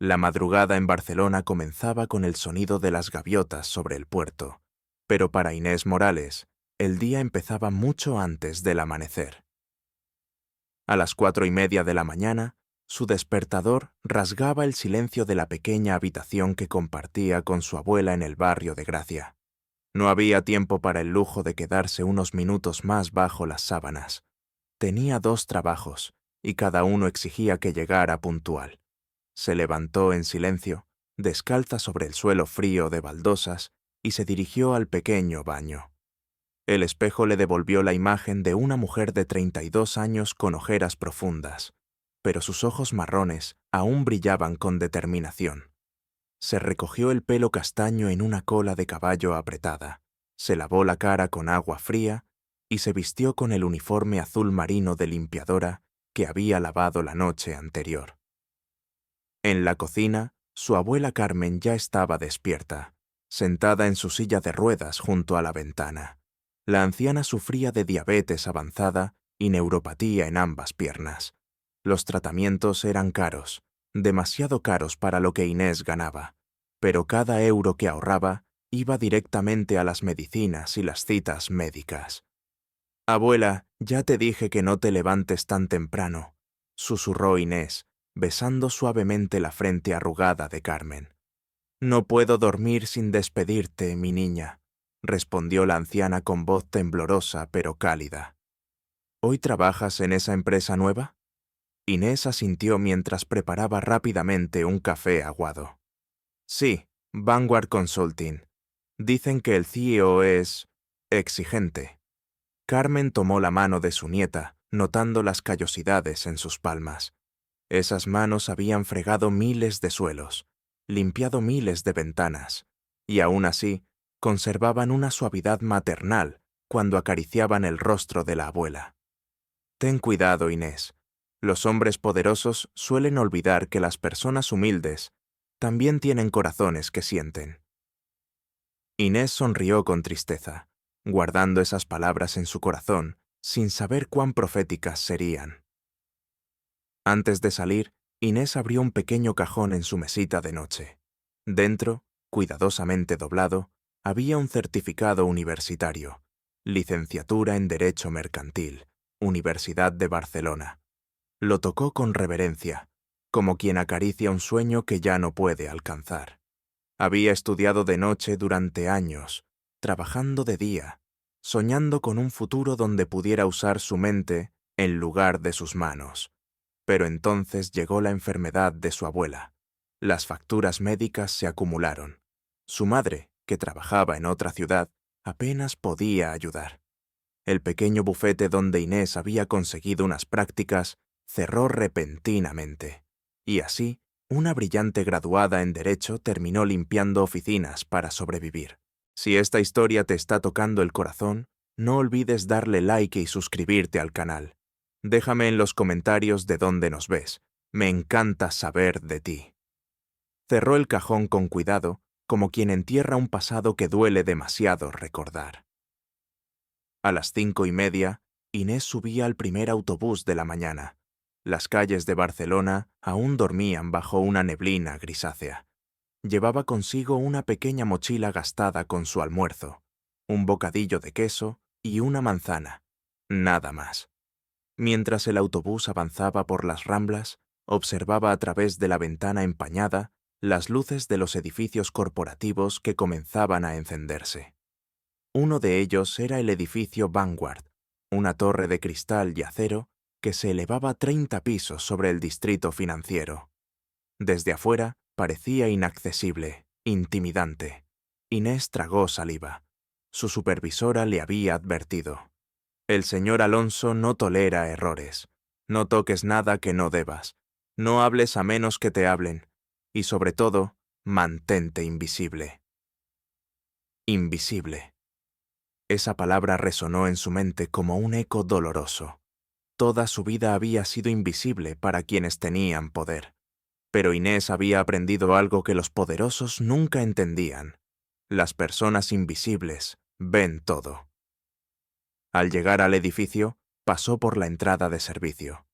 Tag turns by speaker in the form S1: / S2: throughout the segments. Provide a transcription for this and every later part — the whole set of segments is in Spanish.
S1: La madrugada en Barcelona comenzaba con el sonido de las gaviotas sobre el puerto, pero para Inés Morales, el día empezaba mucho antes del amanecer. A las 4:30 de la mañana, su despertador rasgaba el silencio de la pequeña habitación que compartía con su abuela en el barrio de Gracia. No había tiempo para el lujo de quedarse unos minutos más bajo las sábanas. Tenía 2 trabajos, y cada uno exigía que llegara puntual. Se levantó en silencio, descalza sobre el suelo frío de baldosas, y se dirigió al pequeño baño. El espejo le devolvió la imagen de una mujer de 32 años con ojeras profundas, pero sus ojos marrones aún brillaban con determinación. Se recogió el pelo castaño en una cola de caballo apretada, se lavó la cara con agua fría y se vistió con el uniforme azul marino de limpiadora que había lavado la noche anterior. En la cocina, su abuela Carmen ya estaba despierta, sentada en su silla de ruedas junto a la ventana. La anciana sufría de diabetes avanzada y neuropatía en ambas piernas. Los tratamientos eran caros, demasiado caros para lo que Inés ganaba, pero cada euro que ahorraba iba directamente a las medicinas y las citas médicas. «Abuela, ya te dije que no te levantes tan temprano», susurró Inés, besando suavemente la frente arrugada de Carmen. «No puedo dormir sin despedirte, mi niña», respondió la anciana con voz temblorosa pero cálida. «¿Hoy trabajas en esa empresa nueva?» Inés asintió mientras preparaba rápidamente un café aguado. «Sí, Vanguard Consulting. Dicen que el CEO es exigente». Carmen tomó la mano de su nieta, notando las callosidades en sus palmas. Esas manos habían fregado miles de suelos, limpiado miles de ventanas, y aún así conservaban una suavidad maternal cuando acariciaban el rostro de la abuela. «Ten cuidado, Inés. Los hombres poderosos suelen olvidar que las personas humildes también tienen corazones que sienten». Inés sonrió con tristeza, guardando esas palabras en su corazón, sin saber cuán proféticas serían. Antes de salir, Inés abrió un pequeño cajón en su mesita de noche. Dentro, cuidadosamente doblado, había un certificado universitario, Licenciatura en Derecho Mercantil, Universidad de Barcelona. Lo tocó con reverencia, como quien acaricia un sueño que ya no puede alcanzar. Había estudiado de noche durante años, trabajando de día, soñando con un futuro donde pudiera usar su mente en lugar de sus manos. Pero entonces llegó la enfermedad de su abuela. Las facturas médicas se acumularon. Su madre, que trabajaba en otra ciudad, apenas podía ayudar. El pequeño bufete donde Inés había conseguido unas prácticas cerró repentinamente. Y así, una brillante graduada en Derecho terminó limpiando oficinas para sobrevivir. Si esta historia te está tocando el corazón, no olvides darle like y suscribirte al canal. Déjame en los comentarios de dónde nos ves. Me encanta saber de ti. Cerró el cajón con cuidado, como quien entierra un pasado que duele demasiado recordar. A las 5:30, Inés subía al primer autobús de la mañana. Las calles de Barcelona aún dormían bajo una neblina grisácea. Llevaba consigo una pequeña mochila gastada con su almuerzo, un bocadillo de queso y una manzana. Nada más. Mientras el autobús avanzaba por las Ramblas, observaba a través de la ventana empañada las luces de los edificios corporativos que comenzaban a encenderse. Uno de ellos era el edificio Vanguard, una torre de cristal y acero que se elevaba 30 pisos sobre el distrito financiero. Desde afuera parecía inaccesible, intimidante. Inés tragó saliva. Su supervisora le había advertido: «El señor Alonso no tolera errores. No toques nada que no debas. No hables a menos que te hablen. Y sobre todo, mantente invisible». Invisible. Esa palabra resonó en su mente como un eco doloroso. Toda su vida había sido invisible para quienes tenían poder. Pero Inés había aprendido algo que los poderosos nunca entendían. Las personas invisibles ven todo. Al llegar al edificio, pasó por la entrada de servicio.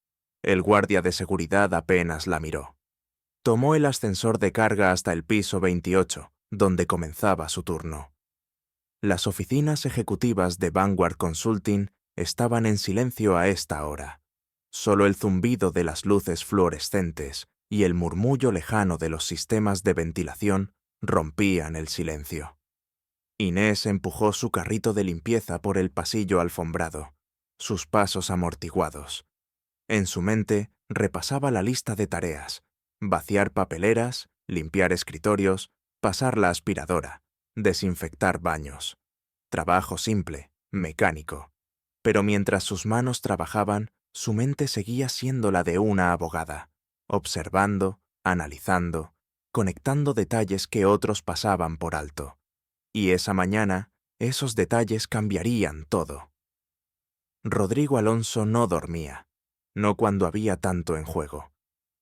S1: El guardia de seguridad apenas la miró. Tomó el ascensor de carga hasta el piso 28, donde comenzaba su turno. Las oficinas ejecutivas de Vanguard Consulting estaban en silencio a esta hora. Solo el zumbido de las luces fluorescentes y el murmullo lejano de los sistemas de ventilación rompían el silencio. Inés empujó su carrito de limpieza por el pasillo alfombrado, sus pasos amortiguados. En su mente repasaba la lista de tareas: vaciar papeleras, limpiar escritorios, pasar la aspiradora, desinfectar baños. Trabajo simple, mecánico. Pero mientras sus manos trabajaban, su mente seguía siendo la de una abogada, observando, analizando, conectando detalles que otros pasaban por alto. Y esa mañana, esos detalles cambiarían todo. Rodrigo Alonso no dormía, no cuando había tanto en juego.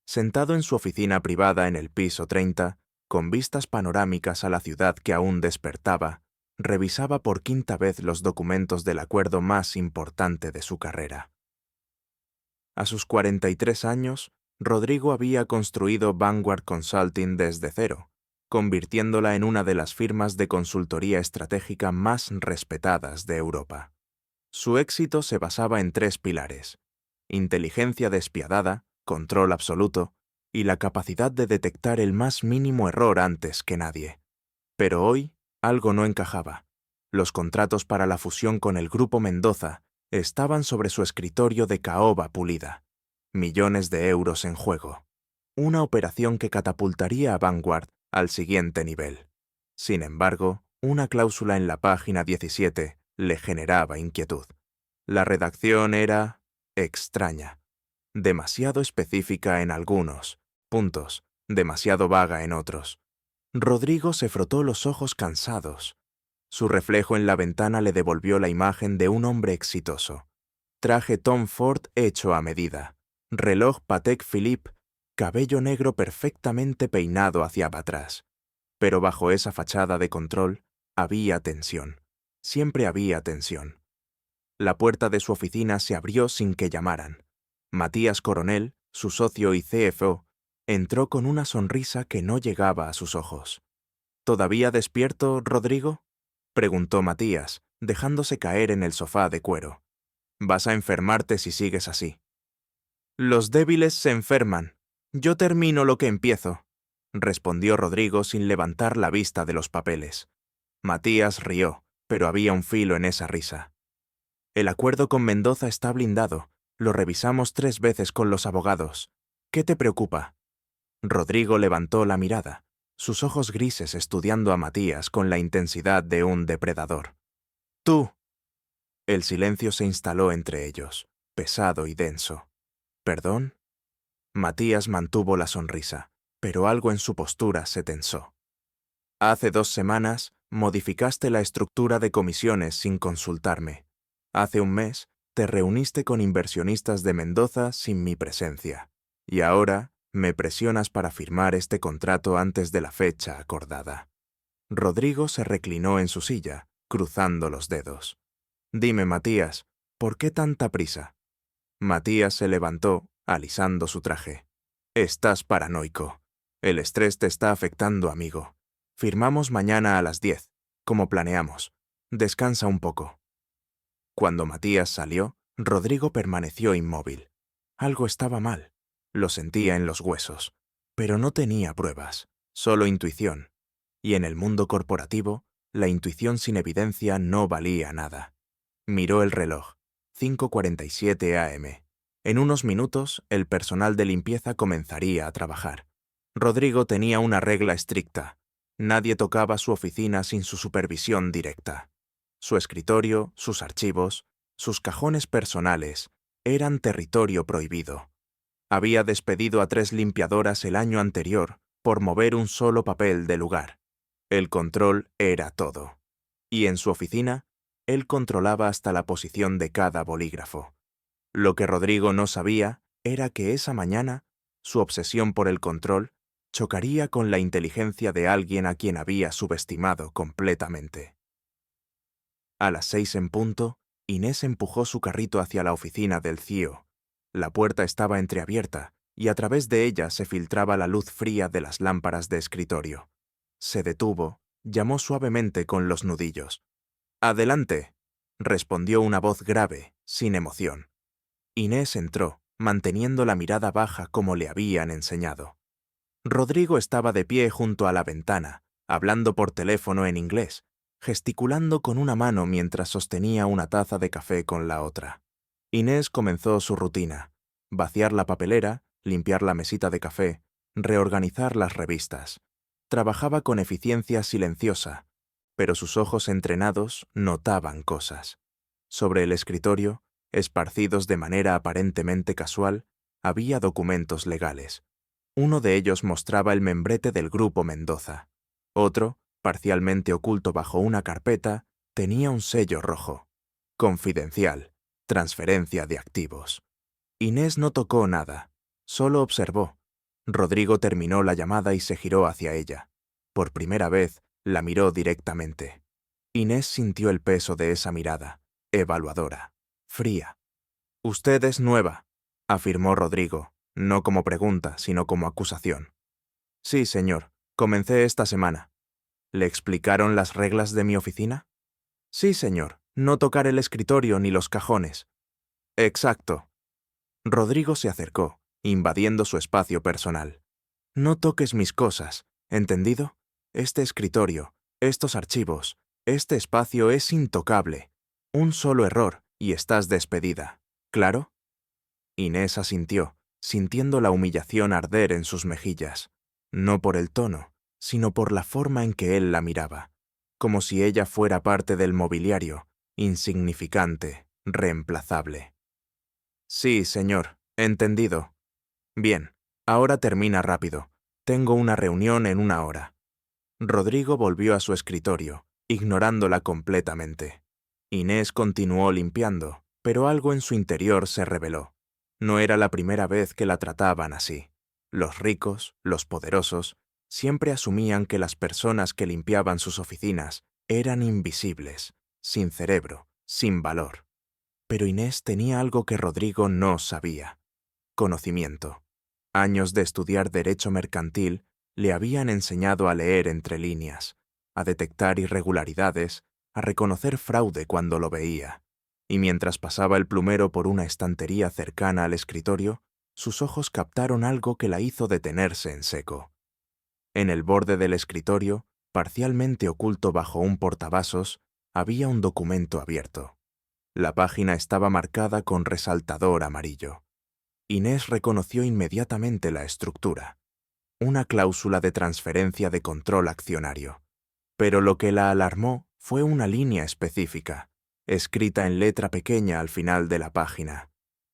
S1: Sentado en su oficina privada en el piso 30, con vistas panorámicas a la ciudad que aún despertaba, revisaba por quinta vez los documentos del acuerdo más importante de su carrera. A sus 43 años, Rodrigo había construido Vanguard Consulting desde cero, convirtiéndola en una de las firmas de consultoría estratégica más respetadas de Europa. Su éxito se basaba en 3 pilares: inteligencia despiadada, control absoluto y la capacidad de detectar el más mínimo error antes que nadie. Pero hoy, algo no encajaba. Los contratos para la fusión con el Grupo Mendoza estaban sobre su escritorio de caoba pulida. Millones de euros en juego. Una operación que catapultaría a Vanguard al siguiente nivel. Sin embargo, una cláusula en la página 17 le generaba inquietud. La redacción era extraña, demasiado específica en algunos puntos, demasiado vaga en otros. Rodrigo se frotó los ojos cansados. Su reflejo en la ventana le devolvió la imagen de un hombre exitoso. Traje Tom Ford hecho a medida, reloj Patek Philippe, cabello negro perfectamente peinado hacia atrás. Pero bajo esa fachada de control había tensión. Siempre había tensión. La puerta de su oficina se abrió sin que llamaran. Matías Coronel, su socio y CFO, entró con una sonrisa que no llegaba a sus ojos. ¿Todavía despierto, Rodrigo?, preguntó Matías, dejándose caer en el sofá de cuero. Vas a enfermarte si sigues así. Los débiles se enferman. Yo termino lo que empiezo, respondió Rodrigo sin levantar la vista de los papeles. Matías rió, pero había un filo en esa risa. El acuerdo con Mendoza está blindado. Lo revisamos 3 veces con los abogados. ¿Qué te preocupa? Rodrigo levantó la mirada, sus ojos grises estudiando a Matías con la intensidad de un depredador. ¡Tú! El silencio se instaló entre ellos, pesado y denso. ¿Perdón? Matías mantuvo la sonrisa, pero algo en su postura se tensó. Hace 2 semanas modificaste la estructura de comisiones sin consultarme. Hace un mes te reuniste con inversionistas de Mendoza sin mi presencia. Y ahora me presionas para firmar este contrato antes de la fecha acordada. Rodrigo se reclinó en su silla, cruzando los dedos. Dime, Matías, ¿por qué tanta prisa? Matías se levantó, alisando su traje. Estás paranoico. El estrés te está afectando, amigo. Firmamos mañana a las 10, como planeamos. Descansa un poco. Cuando Matías salió, Rodrigo permaneció inmóvil. Algo estaba mal. Lo sentía en los huesos. Pero no tenía pruebas, solo intuición. Y en el mundo corporativo, la intuición sin evidencia no valía nada. Miró el reloj. 5:47 a.m. En unos minutos, el personal de limpieza comenzaría a trabajar. Rodrigo tenía una regla estricta. Nadie tocaba su oficina sin su supervisión directa. Su escritorio, sus archivos, sus cajones personales eran territorio prohibido. Había despedido a 3 limpiadoras el año anterior por mover un solo papel de lugar. El control era todo. Y en su oficina, él controlaba hasta la posición de cada bolígrafo. Lo que Rodrigo no sabía era que esa mañana, su obsesión por el control chocaría con la inteligencia de alguien a quien había subestimado completamente. A las 6 en punto, Inés empujó su carrito hacia la oficina del CEO. La puerta estaba entreabierta y a través de ella se filtraba la luz fría de las lámparas de escritorio. Se detuvo, llamó suavemente con los nudillos. «Adelante», respondió una voz grave, sin emoción. Inés entró, manteniendo la mirada baja como le habían enseñado. Rodrigo estaba de pie junto a la ventana, hablando por teléfono en inglés, gesticulando con una mano mientras sostenía una taza de café con la otra. Inés comenzó su rutina: vaciar la papelera, limpiar la mesita de café, reorganizar las revistas. Trabajaba con eficiencia silenciosa, pero sus ojos entrenados notaban cosas. Sobre el escritorio, esparcidos de manera aparentemente casual, había documentos legales. Uno de ellos mostraba el membrete del Grupo Mendoza. Otro, parcialmente oculto bajo una carpeta, tenía un sello rojo. Confidencial. Transferencia de activos. Inés no tocó nada, solo observó. Rodrigo terminó la llamada y se giró hacia ella. Por primera vez, la miró directamente. Inés sintió el peso de esa mirada, evaluadora, fría. «Usted es nueva», afirmó Rodrigo, no como pregunta, sino como acusación. «Sí, señor, comencé esta semana». «¿Le explicaron las reglas de mi oficina?» «Sí, señor, no tocar el escritorio ni los cajones». «Exacto». Rodrigo se acercó, invadiendo su espacio personal. «No toques mis cosas, ¿entendido? Este escritorio, estos archivos, este espacio es intocable. Un solo error y estás despedida. ¿Claro?» Inés asintió, sintiendo la humillación arder en sus mejillas, no por el tono, sino por la forma en que él la miraba, como si ella fuera parte del mobiliario, insignificante, reemplazable. «Sí, señor, entendido». «Bien, ahora termina rápido. Tengo una reunión en 1 hora». Rodrigo volvió a su escritorio, ignorándola completamente. Inés continuó limpiando, pero algo en su interior se reveló. No era la primera vez que la trataban así. Los ricos, los poderosos, siempre asumían que las personas que limpiaban sus oficinas eran invisibles, sin cerebro, sin valor. Pero Inés tenía algo que Rodrigo no sabía: conocimiento. Años de estudiar derecho mercantil le habían enseñado a leer entre líneas, a detectar irregularidades, a reconocer fraude cuando lo veía. Y mientras pasaba el plumero por una estantería cercana al escritorio, sus ojos captaron algo que la hizo detenerse en seco. En el borde del escritorio, parcialmente oculto bajo un portavasos, había un documento abierto. La página estaba marcada con resaltador amarillo. Inés reconoció inmediatamente la estructura: una cláusula de transferencia de control accionario. Pero lo que la alarmó fue una línea específica, escrita en letra pequeña al final de la página.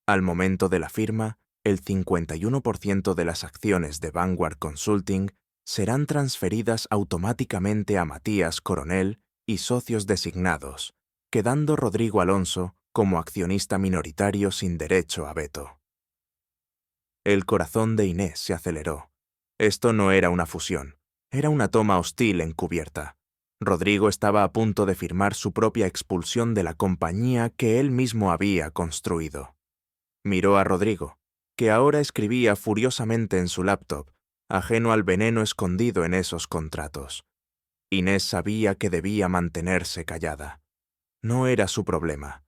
S1: Al momento de la firma, el 51% de las acciones de Vanguard Consulting serán transferidas automáticamente a Matías Coronel y socios designados, quedando Rodrigo Alonso como accionista minoritario sin derecho a veto. El corazón de Inés se aceleró. Esto no era una fusión, era una toma hostil encubierta. Rodrigo estaba a punto de firmar su propia expulsión de la compañía que él mismo había construido. Miró a Rodrigo, que ahora escribía furiosamente en su laptop, ajeno al veneno escondido en esos contratos. Inés sabía que debía mantenerse callada. No era su problema.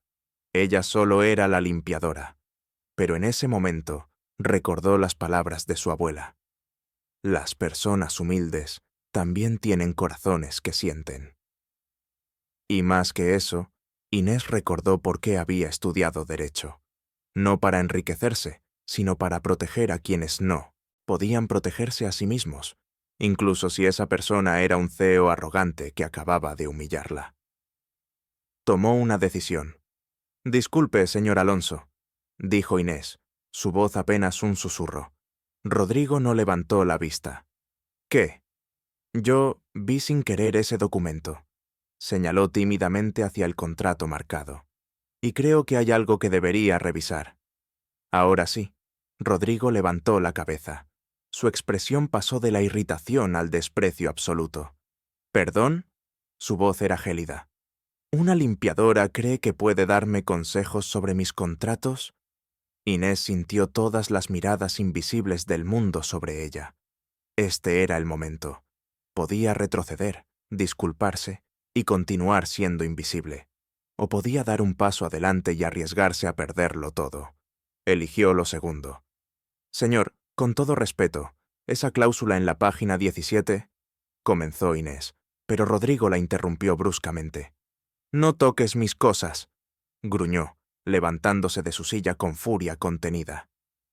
S1: Ella solo era la limpiadora. Pero en ese momento recordó las palabras de su abuela: «Las personas humildes también tienen corazones que sienten». Y más que eso, Inés recordó por qué había estudiado Derecho. No para enriquecerse, sino para proteger a quienes no podían protegerse a sí mismos, incluso si esa persona era un CEO arrogante que acababa de humillarla. Tomó una decisión. «Disculpe, señor Alonso», dijo Inés, su voz apenas un susurro. Rodrigo no levantó la vista. «¿Qué?» «Yo vi sin querer ese documento», señaló tímidamente hacia el contrato marcado. «Y creo que hay algo que debería revisar». Ahora sí, Rodrigo levantó la cabeza. Su expresión pasó de la irritación al desprecio absoluto. «¿Perdón?» Su voz era gélida. «¿Una limpiadora cree que puede darme consejos sobre mis contratos?» Inés sintió todas las miradas invisibles del mundo sobre ella. Este era el momento. Podía retroceder, disculparse y continuar siendo invisible. O podía dar un paso adelante y arriesgarse a perderlo todo. Eligió lo segundo. Señor, con todo respeto, esa cláusula en la página 17, comenzó Inés, pero Rodrigo la interrumpió bruscamente. No toques mis cosas, gruñó, levantándose de su silla con furia contenida.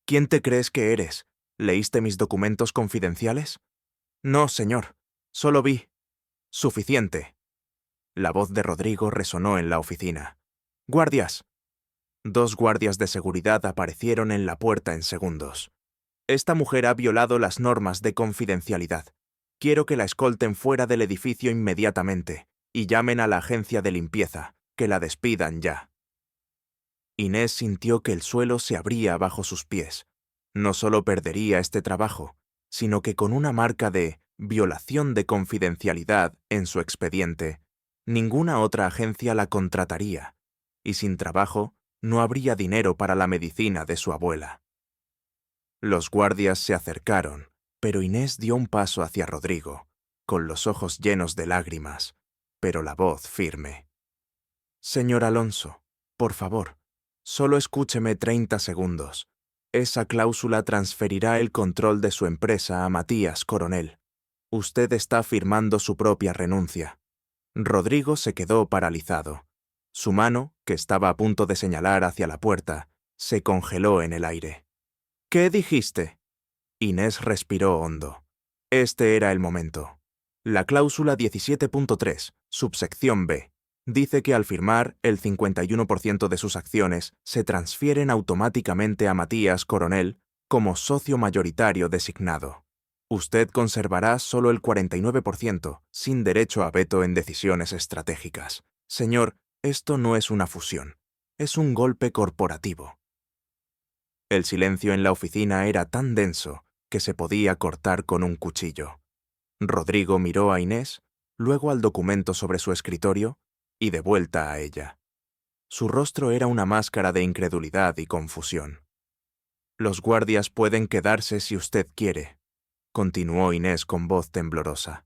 S1: ¿Quién te crees que eres? ¿Leíste mis documentos confidenciales? No, señor. Solo vi. Suficiente. La voz de Rodrigo resonó en la oficina. ¡Guardias! 2 guardias de seguridad aparecieron en la puerta en segundos. Esta mujer ha violado las normas de confidencialidad. Quiero que la escolten fuera del edificio inmediatamente y llamen a la agencia de limpieza, que la despidan ya. Inés sintió que el suelo se abría bajo sus pies. No solo perdería este trabajo, sino que con una marca de violación de confidencialidad en su expediente, ninguna otra agencia la contrataría, y sin trabajo no habría dinero para la medicina de su abuela. Los guardias se acercaron, pero Inés dio un paso hacia Rodrigo, con los ojos llenos de lágrimas, pero la voz firme. Señor Alonso, por favor, solo escúcheme 30 segundos. Esa cláusula transferirá el control de su empresa a Matías Coronel. Usted está firmando su propia renuncia. Rodrigo se quedó paralizado. Su mano, que estaba a punto de señalar hacia la puerta, se congeló en el aire. ¿Qué dijiste? Inés respiró hondo. Este era el momento. La cláusula 17.3, subsección B, dice que al firmar, el 51% de sus acciones se transfieren automáticamente a Matías Coronel como socio mayoritario designado. Usted conservará solo el 49%, sin derecho a veto en decisiones estratégicas. Señor, esto no es una fusión, es un golpe corporativo. El silencio en la oficina era tan denso que se podía cortar con un cuchillo. Rodrigo miró a Inés, luego al documento sobre su escritorio y de vuelta a ella. Su rostro era una máscara de incredulidad y confusión. Los guardias pueden quedarse si usted quiere, continuó Inés con voz temblorosa.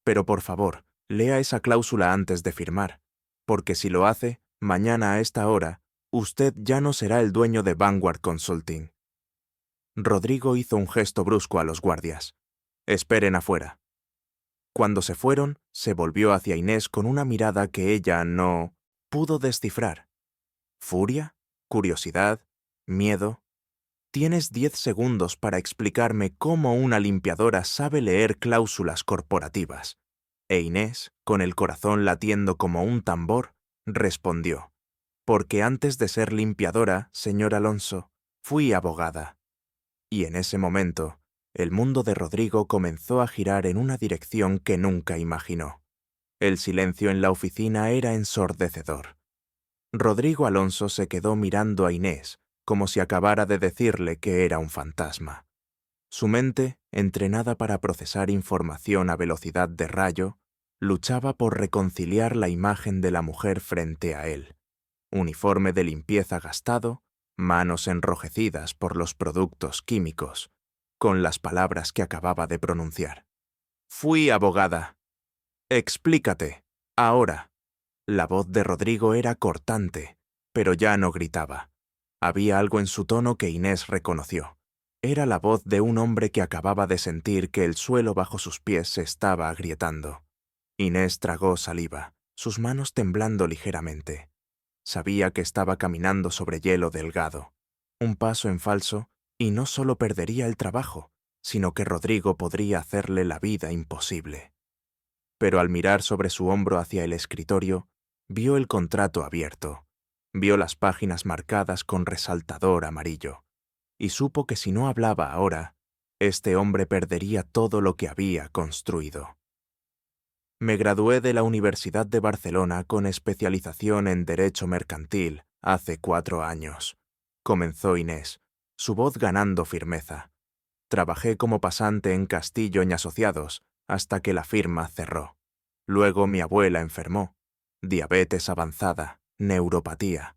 S1: Pero por favor, lea esa cláusula antes de firmar, porque si lo hace, mañana a esta hora, usted ya no será el dueño de Vanguard Consulting. Rodrigo hizo un gesto brusco a los guardias. Esperen afuera. Cuando se fueron, se volvió hacia Inés con una mirada que ella no pudo descifrar. ¿Furia? ¿Curiosidad? ¿Miedo? Tienes 10 segundos para explicarme cómo una limpiadora sabe leer cláusulas corporativas. E Inés, con el corazón latiendo como un tambor, respondió. Porque antes de ser limpiadora, señor Alonso, fui abogada. Y en ese momento, el mundo de Rodrigo comenzó a girar en una dirección que nunca imaginó. El silencio en la oficina era ensordecedor. Rodrigo Alonso se quedó mirando a Inés, como si acabara de decirle que era un fantasma. Su mente, entrenada para procesar información a velocidad de rayo, luchaba por reconciliar la imagen de la mujer frente a él. Uniforme de limpieza gastado, manos enrojecidas por los productos químicos, con las palabras que acababa de pronunciar. Fui abogada. Explícate, ahora. La voz de Rodrigo era cortante, pero ya no gritaba. Había algo en su tono que Inés reconoció. Era la voz de un hombre que acababa de sentir que el suelo bajo sus pies se estaba agrietando. Inés tragó saliva, sus manos temblando ligeramente. Sabía que estaba caminando sobre hielo delgado. Un paso en falso, y no solo perdería el trabajo, sino que Rodrigo podría hacerle la vida imposible. Pero al mirar sobre su hombro hacia el escritorio, vio el contrato abierto, vio las páginas marcadas con resaltador amarillo, y supo que si no hablaba ahora, este hombre perdería todo lo que había construido. Me gradué de la Universidad de Barcelona con especialización en Derecho Mercantil hace 4 años, comenzó Inés, su voz ganando firmeza. Trabajé como pasante en Castillo y Asociados hasta que la firma cerró. Luego mi abuela enfermó. Diabetes avanzada, neuropatía.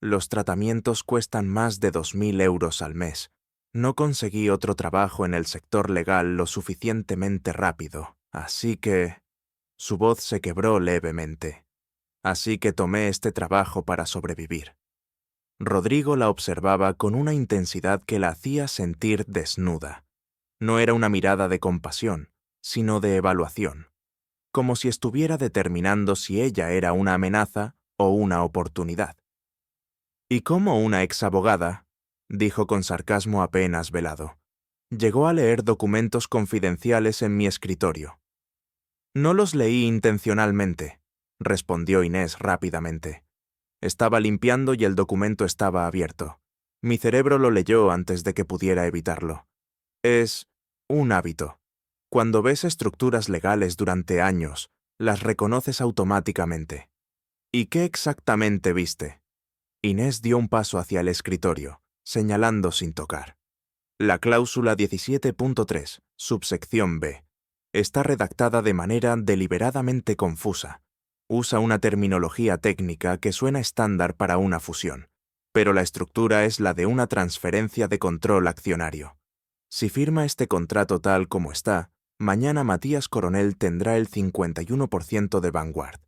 S1: Los tratamientos cuestan más de 2.000 euros al mes. No conseguí otro trabajo en el sector legal lo suficientemente rápido, así que... Su voz se quebró levemente. Así que tomé este trabajo para sobrevivir. Rodrigo la observaba con una intensidad que la hacía sentir desnuda. No era una mirada de compasión, sino de evaluación, como si estuviera determinando si ella era una amenaza o una oportunidad. Y como una exabogada, dijo con sarcasmo apenas velado, llegó a leer documentos confidenciales en mi escritorio. No los leí intencionalmente, respondió Inés rápidamente. Estaba limpiando y el documento estaba abierto. Mi cerebro lo leyó antes de que pudiera evitarlo. Es un hábito. Cuando ves estructuras legales durante años, las reconoces automáticamente. ¿Y qué exactamente viste? Inés dio un paso hacia el escritorio, señalando sin tocar. La cláusula 17.3, subsección B, está redactada de manera deliberadamente confusa. Usa una terminología técnica que suena estándar para una fusión, pero la estructura es la de una transferencia de control accionario. Si firma este contrato tal como está, mañana Matías Coronel tendrá el 51% de Vanguard.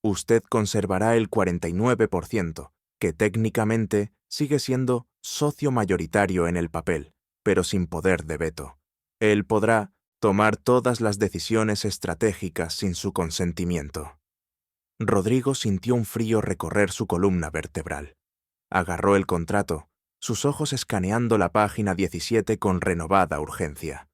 S1: Usted conservará el 49%, que técnicamente sigue siendo socio mayoritario en el papel, pero sin poder de veto. Él podrá tomar todas las decisiones estratégicas sin su consentimiento. Rodrigo sintió un frío recorrer su columna vertebral. Agarró el contrato, sus ojos escaneando la página 17 con renovada urgencia.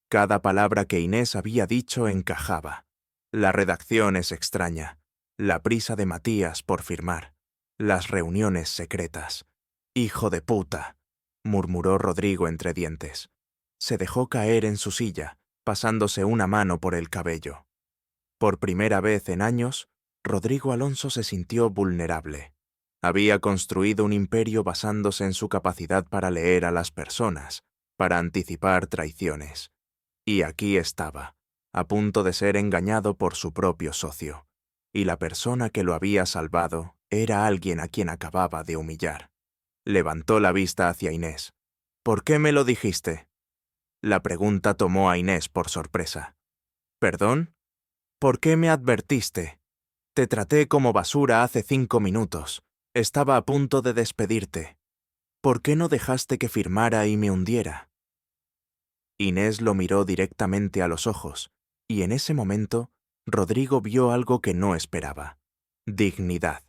S1: Cada palabra que Inés había dicho encajaba. La redacción es extraña, la prisa de Matías por firmar, las reuniones secretas. «Hijo de puta», murmuró Rodrigo entre dientes. Se dejó caer en su silla, pasándose una mano por el cabello. Por primera vez en años, Rodrigo Alonso se sintió vulnerable. Había construido un imperio basándose en su capacidad para leer a las personas, para anticipar traiciones. Y aquí estaba, a punto de ser engañado por su propio socio. Y la persona que lo había salvado era alguien a quien acababa de humillar. Levantó la vista hacia Inés. «¿Por qué me lo dijiste?» La pregunta tomó a Inés por sorpresa. «¿Perdón? ¿Por qué me advertiste? Te traté como basura hace 5 minutos. Estaba a punto de despedirte. ¿Por qué no dejaste que firmara y me hundiera?» Inés lo miró directamente a los ojos, y en ese momento, Rodrigo vio algo que no esperaba. Dignidad.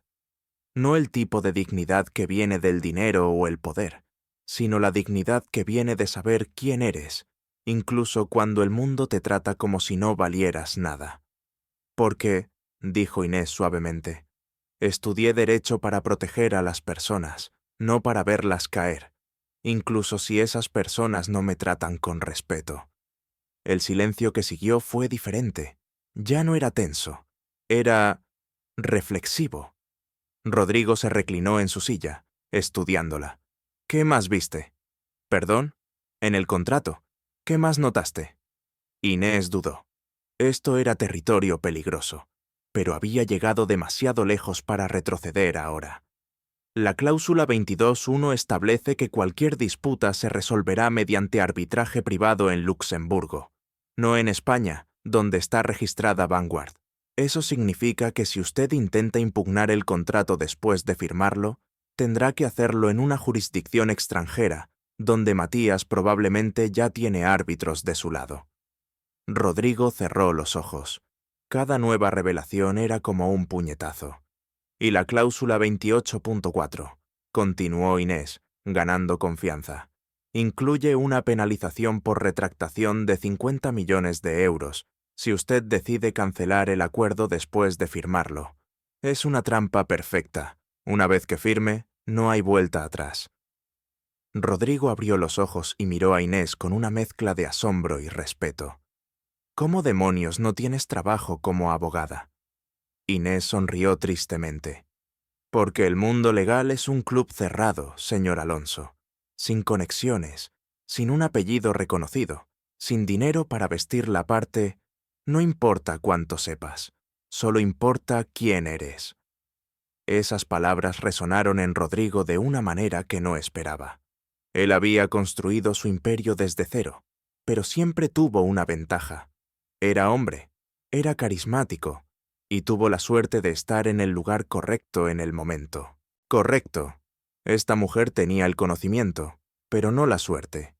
S1: No el tipo de dignidad que viene del dinero o el poder, sino la dignidad que viene de saber quién eres, incluso cuando el mundo te trata como si no valieras nada. Porque, dijo Inés suavemente, estudié Derecho para proteger a las personas, no para verlas caer, incluso si esas personas no me tratan con respeto. El silencio que siguió fue diferente. Ya no era tenso, era reflexivo. Rodrigo se reclinó en su silla, estudiándola. «¿Qué más viste?» «¿Perdón?» «En el contrato. ¿Qué más notaste?» Inés dudó. Esto era territorio peligroso, pero había llegado demasiado lejos para retroceder ahora. La cláusula 22.1 establece que cualquier disputa se resolverá mediante arbitraje privado en Luxemburgo, no en España, donde está registrada Vanguard. Eso significa que si usted intenta impugnar el contrato después de firmarlo, tendrá que hacerlo en una jurisdicción extranjera, donde Matías probablemente ya tiene árbitros de su lado. Rodrigo cerró los ojos. Cada nueva revelación era como un puñetazo. Y la cláusula 28.4, continuó Inés, ganando confianza, incluye una penalización por retractación de 50 millones de euros si usted decide cancelar el acuerdo después de firmarlo. Es una trampa perfecta. Una vez que firme, no hay vuelta atrás. Rodrigo abrió los ojos y miró a Inés con una mezcla de asombro y respeto. «¿Cómo demonios no tienes trabajo como abogada?» Inés sonrió tristemente. «Porque el mundo legal es un club cerrado, señor Alonso, sin conexiones, sin un apellido reconocido, sin dinero para vestir la parte. No importa cuánto sepas, solo importa quién eres». Esas palabras resonaron en Rodrigo de una manera que no esperaba. Él había construido su imperio desde cero, pero siempre tuvo una ventaja. Era hombre, era carismático, y tuvo la suerte de estar en el lugar correcto en el momento. Correcto. Esta mujer tenía el conocimiento, pero no la suerte.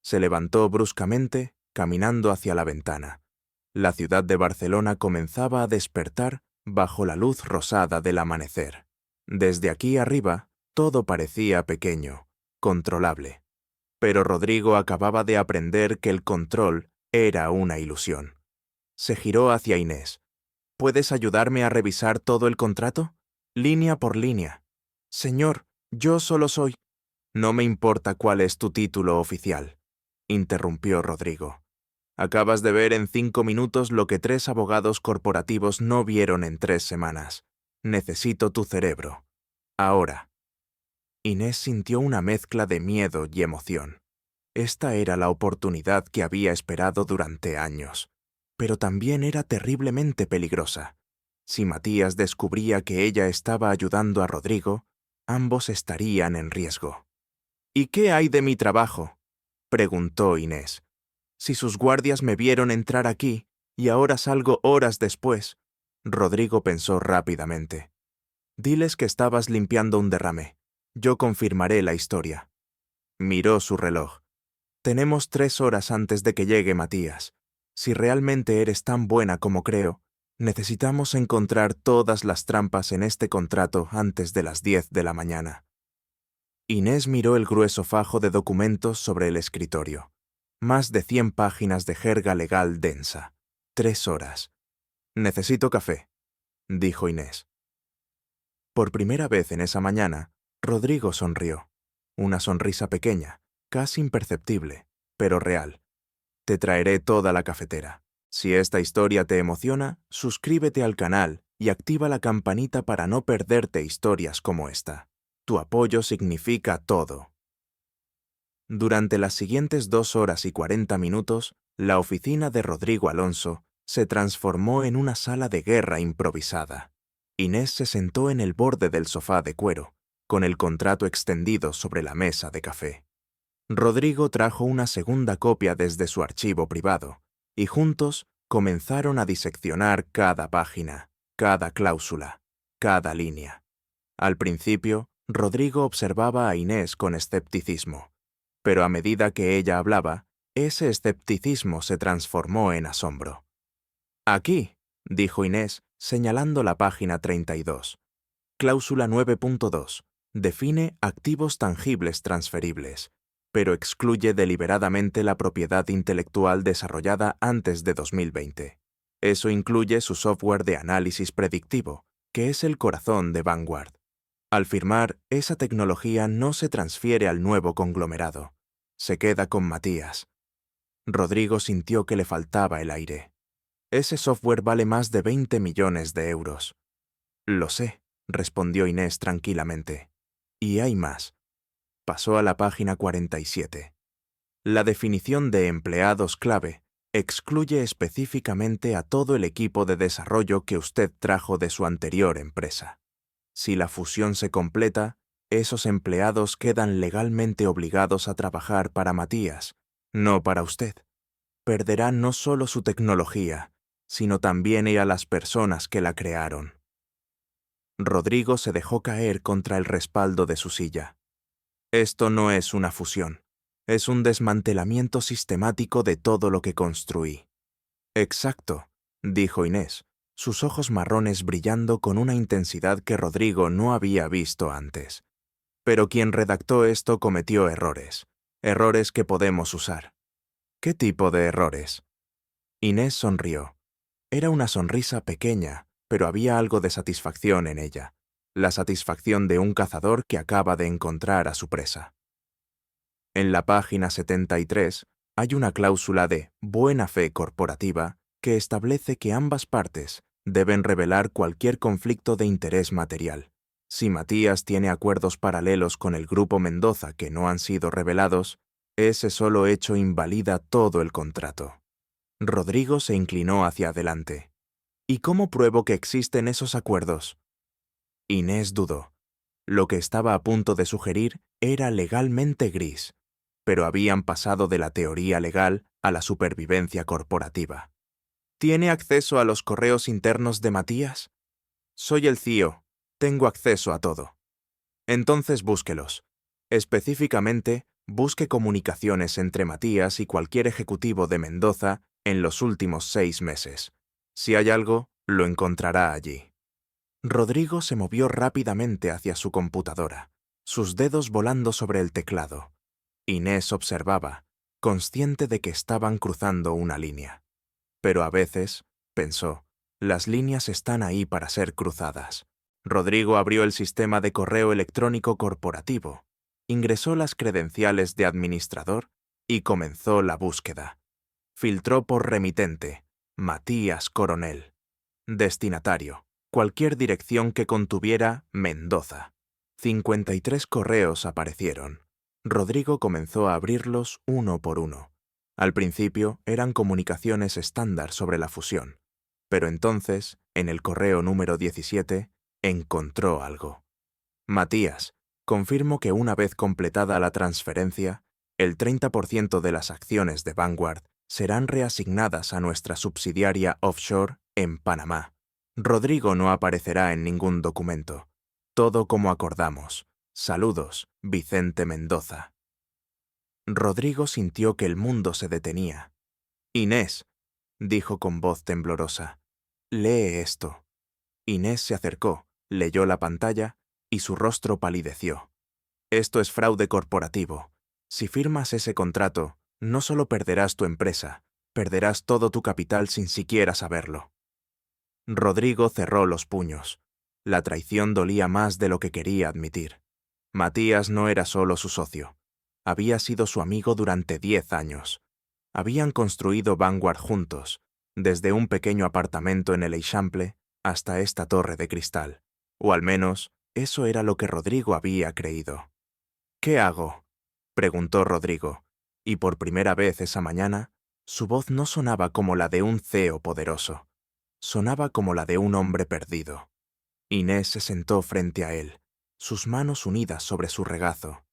S1: Se levantó bruscamente, caminando hacia la ventana. La ciudad de Barcelona comenzaba a despertar bajo la luz rosada del amanecer. Desde aquí arriba, todo parecía pequeño, controlable. Pero Rodrigo acababa de aprender que el control era una ilusión. Se giró hacia Inés. ¿Puedes ayudarme a revisar todo el contrato? Línea por línea. Señor, yo solo soy... No me importa cuál es tu título oficial, interrumpió Rodrigo. Acabas de ver en 5 minutos lo que 3 abogados corporativos no vieron en 3 semanas. Necesito tu cerebro. Ahora. Inés sintió una mezcla de miedo y emoción. Esta era la oportunidad que había esperado durante años, pero también era terriblemente peligrosa. Si Matías descubría que ella estaba ayudando a Rodrigo, ambos estarían en riesgo. ¿Y qué hay de mi trabajo?, preguntó Inés. Si sus guardias me vieron entrar aquí y ahora salgo horas después. Rodrigo pensó rápidamente. Diles que estabas limpiando un derrame. Yo confirmaré la historia. Miró su reloj. Tenemos 3 horas antes de que llegue Matías. Si realmente eres tan buena como creo, necesitamos encontrar todas las trampas en este contrato antes de las 10 de la mañana. Inés miró el grueso fajo de documentos sobre el escritorio. Más de 100 páginas de jerga legal densa. 3 horas. Necesito café, dijo Inés. Por primera vez en esa mañana, Rodrigo sonrió. Una sonrisa pequeña, casi imperceptible, pero real. Te traeré toda la cafetera. Si esta historia te emociona, suscríbete al canal y activa la campanita para no perderte historias como esta. Tu apoyo significa todo. Durante las siguientes 2 horas y 40 minutos, la oficina de Rodrigo Alonso se transformó en una sala de guerra improvisada. Inés se sentó en el borde del sofá de cuero, con el contrato extendido sobre la mesa de café. Rodrigo trajo una segunda copia desde su archivo privado, y juntos comenzaron a diseccionar cada página, cada cláusula, cada línea. Al principio, Rodrigo observaba a Inés con escepticismo, pero a medida que ella hablaba, ese escepticismo se transformó en asombro. Aquí, dijo Inés, señalando la página 32. Cláusula 9.2. Define activos tangibles transferibles, pero excluye deliberadamente la propiedad intelectual desarrollada antes de 2020. Eso incluye su software de análisis predictivo, que es el corazón de Vanguard. Al firmar, esa tecnología no se transfiere al nuevo conglomerado. Se queda con Matías. Rodrigo sintió que le faltaba el aire. Ese software vale más de 20 millones de euros. Lo sé, respondió Inés tranquilamente. Y hay más. Pasó a la página 47. La definición de empleados clave excluye específicamente a todo el equipo de desarrollo que usted trajo de su anterior empresa. Si la fusión se completa, esos empleados quedan legalmente obligados a trabajar para Matías, no para usted. Perderá no solo su tecnología, sino también a las personas que la crearon. Rodrigo se dejó caer contra el respaldo de su silla. Esto no es una fusión, es un desmantelamiento sistemático de todo lo que construí. Exacto, dijo Inés, sus ojos marrones brillando con una intensidad que Rodrigo no había visto antes. Pero quien redactó esto cometió errores, errores que podemos usar. ¿Qué tipo de errores? Inés sonrió. Era una sonrisa pequeña, pero había algo de satisfacción en ella, la satisfacción de un cazador que acaba de encontrar a su presa. En la página 73 hay una cláusula de buena fe corporativa que establece que ambas partes deben revelar cualquier conflicto de interés material. Si Matías tiene acuerdos paralelos con el Grupo Mendoza que no han sido revelados, ese solo hecho invalida todo el contrato. Rodrigo se inclinó hacia adelante. ¿Y cómo pruebo que existen esos acuerdos? Inés dudó. Lo que estaba a punto de sugerir era legalmente gris, pero habían pasado de la teoría legal a la supervivencia corporativa. ¿Tiene acceso a los correos internos de Matías? Soy el CEO. Tengo acceso a todo. Entonces búsquelos. Específicamente, busque comunicaciones entre Matías y cualquier ejecutivo de Mendoza en los últimos 6 meses. Si hay algo, lo encontrará allí. Rodrigo se movió rápidamente hacia su computadora, sus dedos volando sobre el teclado. Inés observaba, consciente de que estaban cruzando una línea. Pero a veces, pensó, las líneas están ahí para ser cruzadas. Rodrigo abrió el sistema de correo electrónico corporativo, ingresó las credenciales de administrador y comenzó la búsqueda. Filtró por remitente, Matías Coronel. Destinatario, cualquier dirección que contuviera Mendoza. 53 correos aparecieron. Rodrigo comenzó a abrirlos uno por uno. Al principio eran comunicaciones estándar sobre la fusión, pero entonces, en el correo número 17, encontró algo. Matías, confirmo que una vez completada la transferencia, el 30% de las acciones de Vanguard serán reasignadas a nuestra subsidiaria offshore en Panamá. Rodrigo no aparecerá en ningún documento. Todo como acordamos. Saludos, Vicente Mendoza. Rodrigo sintió que el mundo se detenía. Inés, dijo con voz temblorosa, lee esto. Inés se acercó, leyó la pantalla y su rostro palideció. Esto es fraude corporativo. Si firmas ese contrato, no solo perderás tu empresa, perderás todo tu capital sin siquiera saberlo. Rodrigo cerró los puños. La traición dolía más de lo que quería admitir. Matías no era solo su socio. Había sido su amigo durante 10 años. Habían construido Vanguard juntos, desde un pequeño apartamento en el Eixample hasta esta torre de cristal. O al menos, eso era lo que Rodrigo había creído. ¿Qué hago?, preguntó Rodrigo, y por primera vez esa mañana, su voz no sonaba como la de un CEO poderoso. Sonaba como la de un hombre perdido. Inés se sentó frente a él, sus manos unidas sobre su regazo.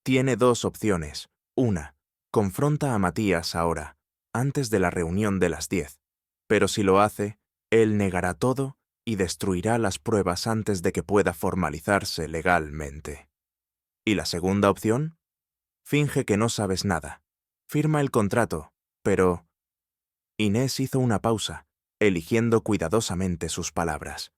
S1: Tiene 2 opciones. Una, confronta a Matías ahora, antes de la reunión de las 10. Pero si lo hace, él negará todo y destruirá las pruebas antes de que pueda formalizarse legalmente. ¿Y la segunda opción? Finge que no sabes nada. Firma el contrato, pero... Inés hizo una pausa, eligiendo cuidadosamente sus palabras.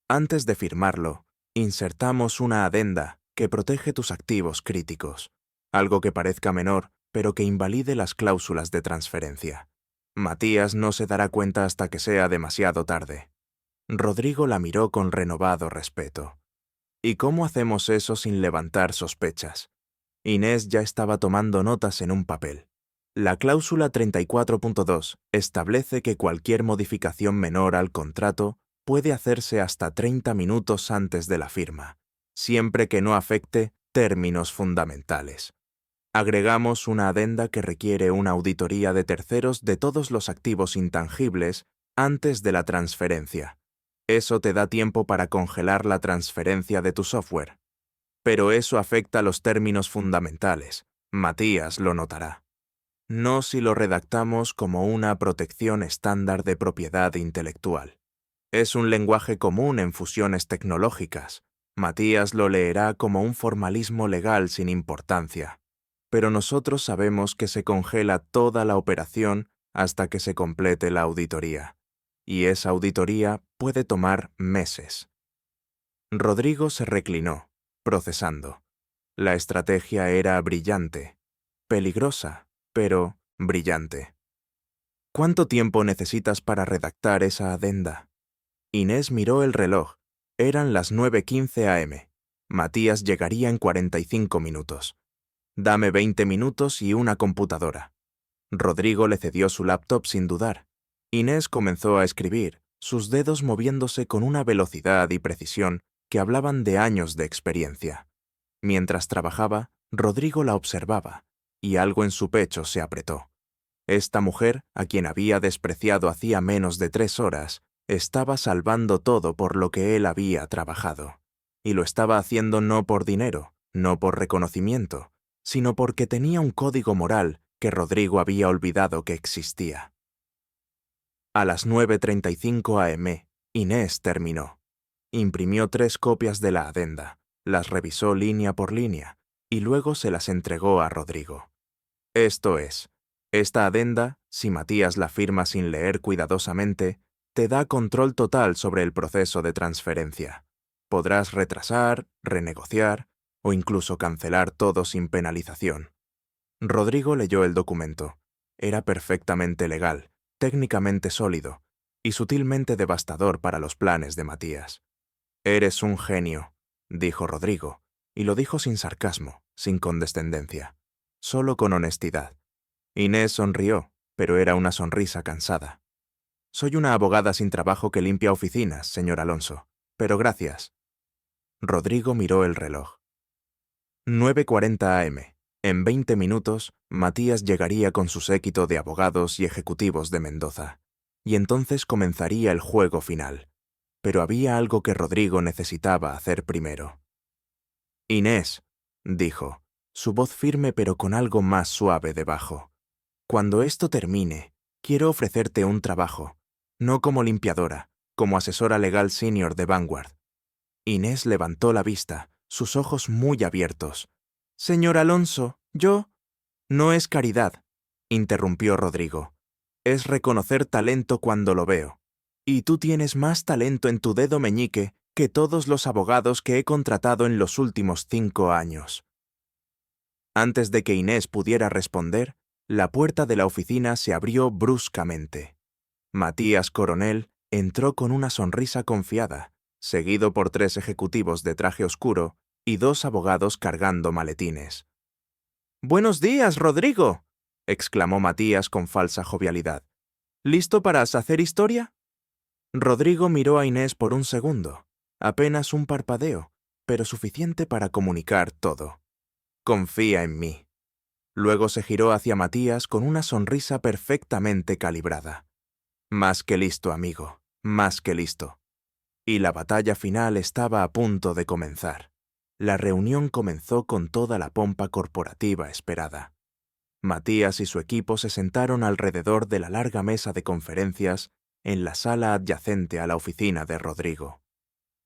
S1: Antes de firmarlo, insertamos una adenda que protege tus activos críticos, algo que parezca menor, pero que invalide las cláusulas de transferencia. Matías no se dará cuenta hasta que sea demasiado tarde. Rodrigo la miró con renovado respeto. ¿Y cómo hacemos eso sin levantar sospechas? Inés ya estaba tomando notas en un papel. La cláusula 34.2 establece que cualquier modificación menor al contrato puede hacerse hasta 30 minutos antes de la firma, siempre que no afecte términos fundamentales. Agregamos una adenda que requiere una auditoría de terceros de todos los activos intangibles antes de la transferencia. Eso te da tiempo para congelar la transferencia de tu software. Pero eso afecta los términos fundamentales. Matías lo notará. No si lo redactamos como una protección estándar de propiedad intelectual. Es un lenguaje común en fusiones tecnológicas. Matías lo leerá como un formalismo legal sin importancia. Pero nosotros sabemos que se congela toda la operación hasta que se complete la auditoría. Y esa auditoría puede tomar meses. Rodrigo se reclinó, procesando. La estrategia era brillante, peligrosa, pero brillante. ¿Cuánto tiempo necesitas para redactar esa adenda? Inés miró el reloj. Eran las 9:15 am. Matías llegaría en 45 minutos. Dame 20 minutos y una computadora. Rodrigo le cedió su laptop sin dudar. Inés comenzó a escribir, sus dedos moviéndose con una velocidad y precisión que hablaban de años de experiencia. Mientras trabajaba, Rodrigo la observaba, y algo en su pecho se apretó. Esta mujer, a quien había despreciado hacía menos de 3 horas, Estaba salvando todo por lo que él había trabajado. Y lo estaba haciendo no por dinero, no por reconocimiento, sino porque tenía un código moral que Rodrigo había olvidado que existía. A las 9:35 am, Inés terminó. Imprimió 3 copias de la adenda, las revisó línea por línea y luego se las entregó a Rodrigo. Esto es, esta adenda, si Matías la firma sin leer cuidadosamente, te da control total sobre el proceso de transferencia. Podrás retrasar, renegociar o incluso cancelar todo sin penalización. Rodrigo leyó el documento. Era perfectamente legal, técnicamente sólido y sutilmente devastador para los planes de Matías. «Eres un genio», dijo Rodrigo, y lo dijo sin sarcasmo, sin condescendencia, solo con honestidad. Inés sonrió, pero era una sonrisa cansada. «Soy una abogada sin trabajo que limpia oficinas, señor Alonso, pero gracias». Rodrigo miró el reloj. 9:40 am. En 20 minutos, Matías llegaría con su séquito de abogados y ejecutivos de Mendoza, y entonces comenzaría el juego final. Pero había algo que Rodrigo necesitaba hacer primero. «Inés», dijo, su voz firme pero con algo más suave debajo. «Cuando esto termine, quiero ofrecerte un trabajo, no como limpiadora, como asesora legal senior de Vanguard». Inés levantó la vista, sus ojos muy abiertos. «Señor Alonso, yo...» «No es caridad», interrumpió Rodrigo. «Es reconocer talento cuando lo veo. Y tú tienes más talento en tu dedo meñique que todos los abogados que he contratado en los últimos 5 años». Antes de que Inés pudiera responder, la puerta de la oficina se abrió bruscamente. Matías Coronel entró con una sonrisa confiada, seguido por 3 ejecutivos de traje oscuro y 2 abogados cargando maletines. «¡Buenos días, Rodrigo!», exclamó Matías con falsa jovialidad. «¿Listo para hacer historia?». Rodrigo miró a Inés por un segundo, apenas un parpadeo, pero suficiente para comunicar todo. «Confía en mí». Luego se giró hacia Matías con una sonrisa perfectamente calibrada. «Más que listo, amigo, más que listo». Y la batalla final estaba a punto de comenzar. La reunión comenzó con toda la pompa corporativa esperada. Matías y su equipo se sentaron alrededor de la larga mesa de conferencias en la sala adyacente a la oficina de Rodrigo.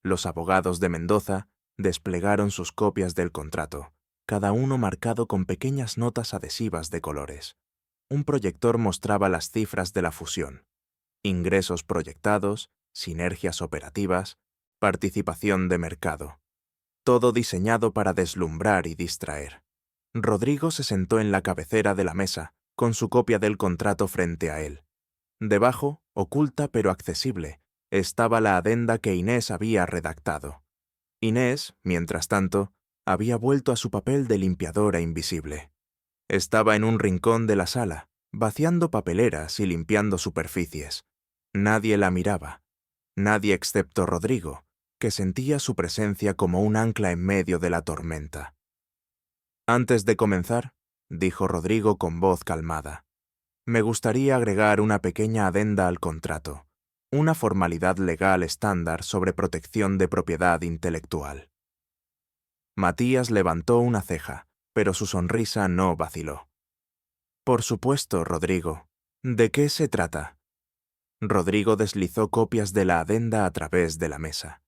S1: Los abogados de Mendoza desplegaron sus copias del contrato, cada uno marcado con pequeñas notas adhesivas de colores. Un proyector mostraba las cifras de la fusión: ingresos proyectados, sinergias operativas, participación de mercado. Todo diseñado para deslumbrar y distraer. Rodrigo se sentó en la cabecera de la mesa, con su copia del contrato frente a él. Debajo, oculta pero accesible, estaba la adenda que Inés había redactado. Inés, mientras tanto, había vuelto a su papel de limpiadora invisible. Estaba en un rincón de la sala, vaciando papeleras y limpiando superficies. Nadie la miraba. Nadie excepto Rodrigo, que sentía su presencia como un ancla en medio de la tormenta. «Antes de comenzar», dijo Rodrigo con voz calmada, «me gustaría agregar una pequeña adenda al contrato, una formalidad legal estándar sobre protección de propiedad intelectual». Matías levantó una ceja, pero su sonrisa no vaciló. «Por supuesto, Rodrigo. ¿De qué se trata?». Rodrigo deslizó copias de la adenda a través de la mesa.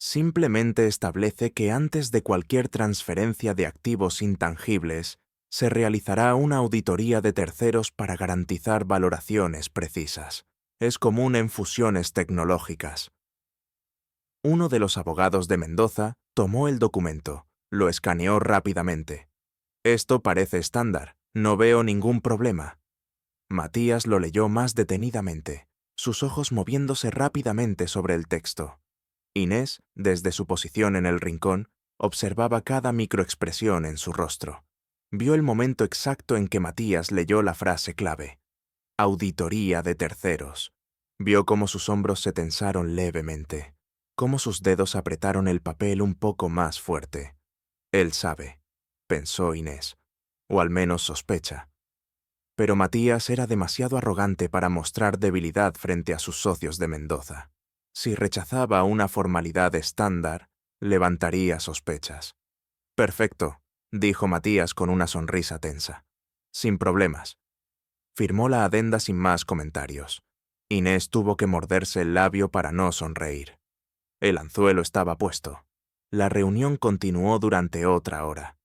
S1: «Simplemente establece que antes de cualquier transferencia de activos intangibles, se realizará una auditoría de terceros para garantizar valoraciones precisas. Es común en fusiones tecnológicas». Uno de los abogados de Mendoza tomó el documento, lo escaneó rápidamente. «Esto parece estándar, no veo ningún problema». Matías lo leyó más detenidamente, sus ojos moviéndose rápidamente sobre el texto. Inés, desde su posición en el rincón, observaba cada microexpresión en su rostro. Vio el momento exacto en que Matías leyó la frase clave: «auditoría de terceros». Vio cómo sus hombros se tensaron levemente, cómo sus dedos apretaron el papel un poco más fuerte. «Él sabe», pensó Inés, «o al menos sospecha». Pero Matías era demasiado arrogante para mostrar debilidad frente a sus socios de Mendoza. Si rechazaba una formalidad estándar, levantaría sospechas. «Perfecto», dijo Matías con una sonrisa tensa. «Sin problemas». Firmó la adenda sin más comentarios. Inés tuvo que morderse el labio para no sonreír. El anzuelo estaba puesto. La reunión continuó durante otra hora.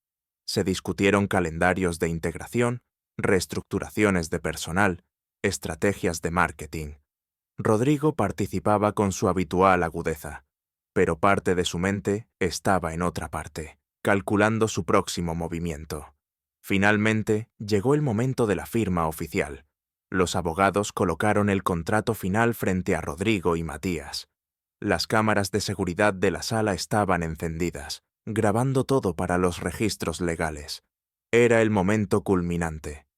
S1: Se discutieron calendarios de integración, reestructuraciones de personal, estrategias de marketing. Rodrigo participaba con su habitual agudeza, pero parte de su mente estaba en otra parte, calculando su próximo movimiento. Finalmente, llegó el momento de la firma oficial. Los abogados colocaron el contrato final frente a Rodrigo y Matías. Las cámaras de seguridad de la sala estaban encendidas, grabando todo para los registros legales. Era el momento culminante.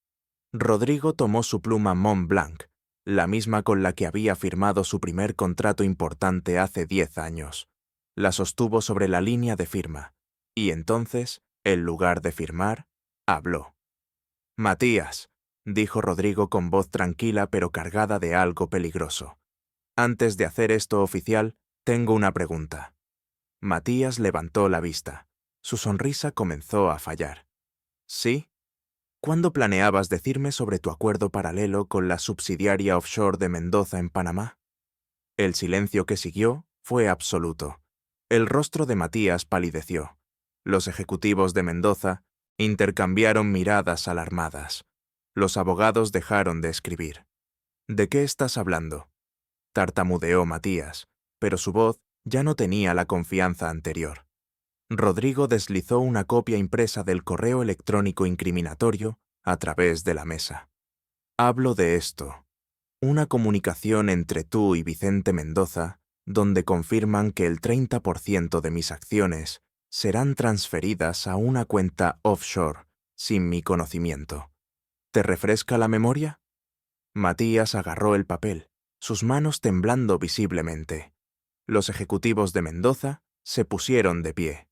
S1: Rodrigo tomó su pluma Mont Blanc, la misma con la que había firmado su primer contrato importante hace 10 años. La sostuvo sobre la línea de firma, y entonces, en lugar de firmar, habló. «Matías», dijo Rodrigo con voz tranquila pero cargada de algo peligroso. «Antes de hacer esto oficial, tengo una pregunta». Matías levantó la vista. Su sonrisa comenzó a fallar. «¿Sí? ¿Cuándo planeabas decirme sobre tu acuerdo paralelo con la subsidiaria offshore de Mendoza en Panamá?» El silencio que siguió fue absoluto. El rostro de Matías palideció. Los ejecutivos de Mendoza intercambiaron miradas alarmadas. Los abogados dejaron de escribir. «¿De qué estás hablando?», tartamudeó Matías, pero su voz ya no tenía la confianza anterior. Rodrigo deslizó una copia impresa del correo electrónico incriminatorio a través de la mesa. «Hablo de esto. Una comunicación entre tú y Vicente Mendoza, donde confirman que el 30% de mis acciones serán transferidas a una cuenta offshore, sin mi conocimiento. ¿Te refresca la memoria?». Matías agarró el papel, sus manos temblando visiblemente. Los ejecutivos de Mendoza se pusieron de pie.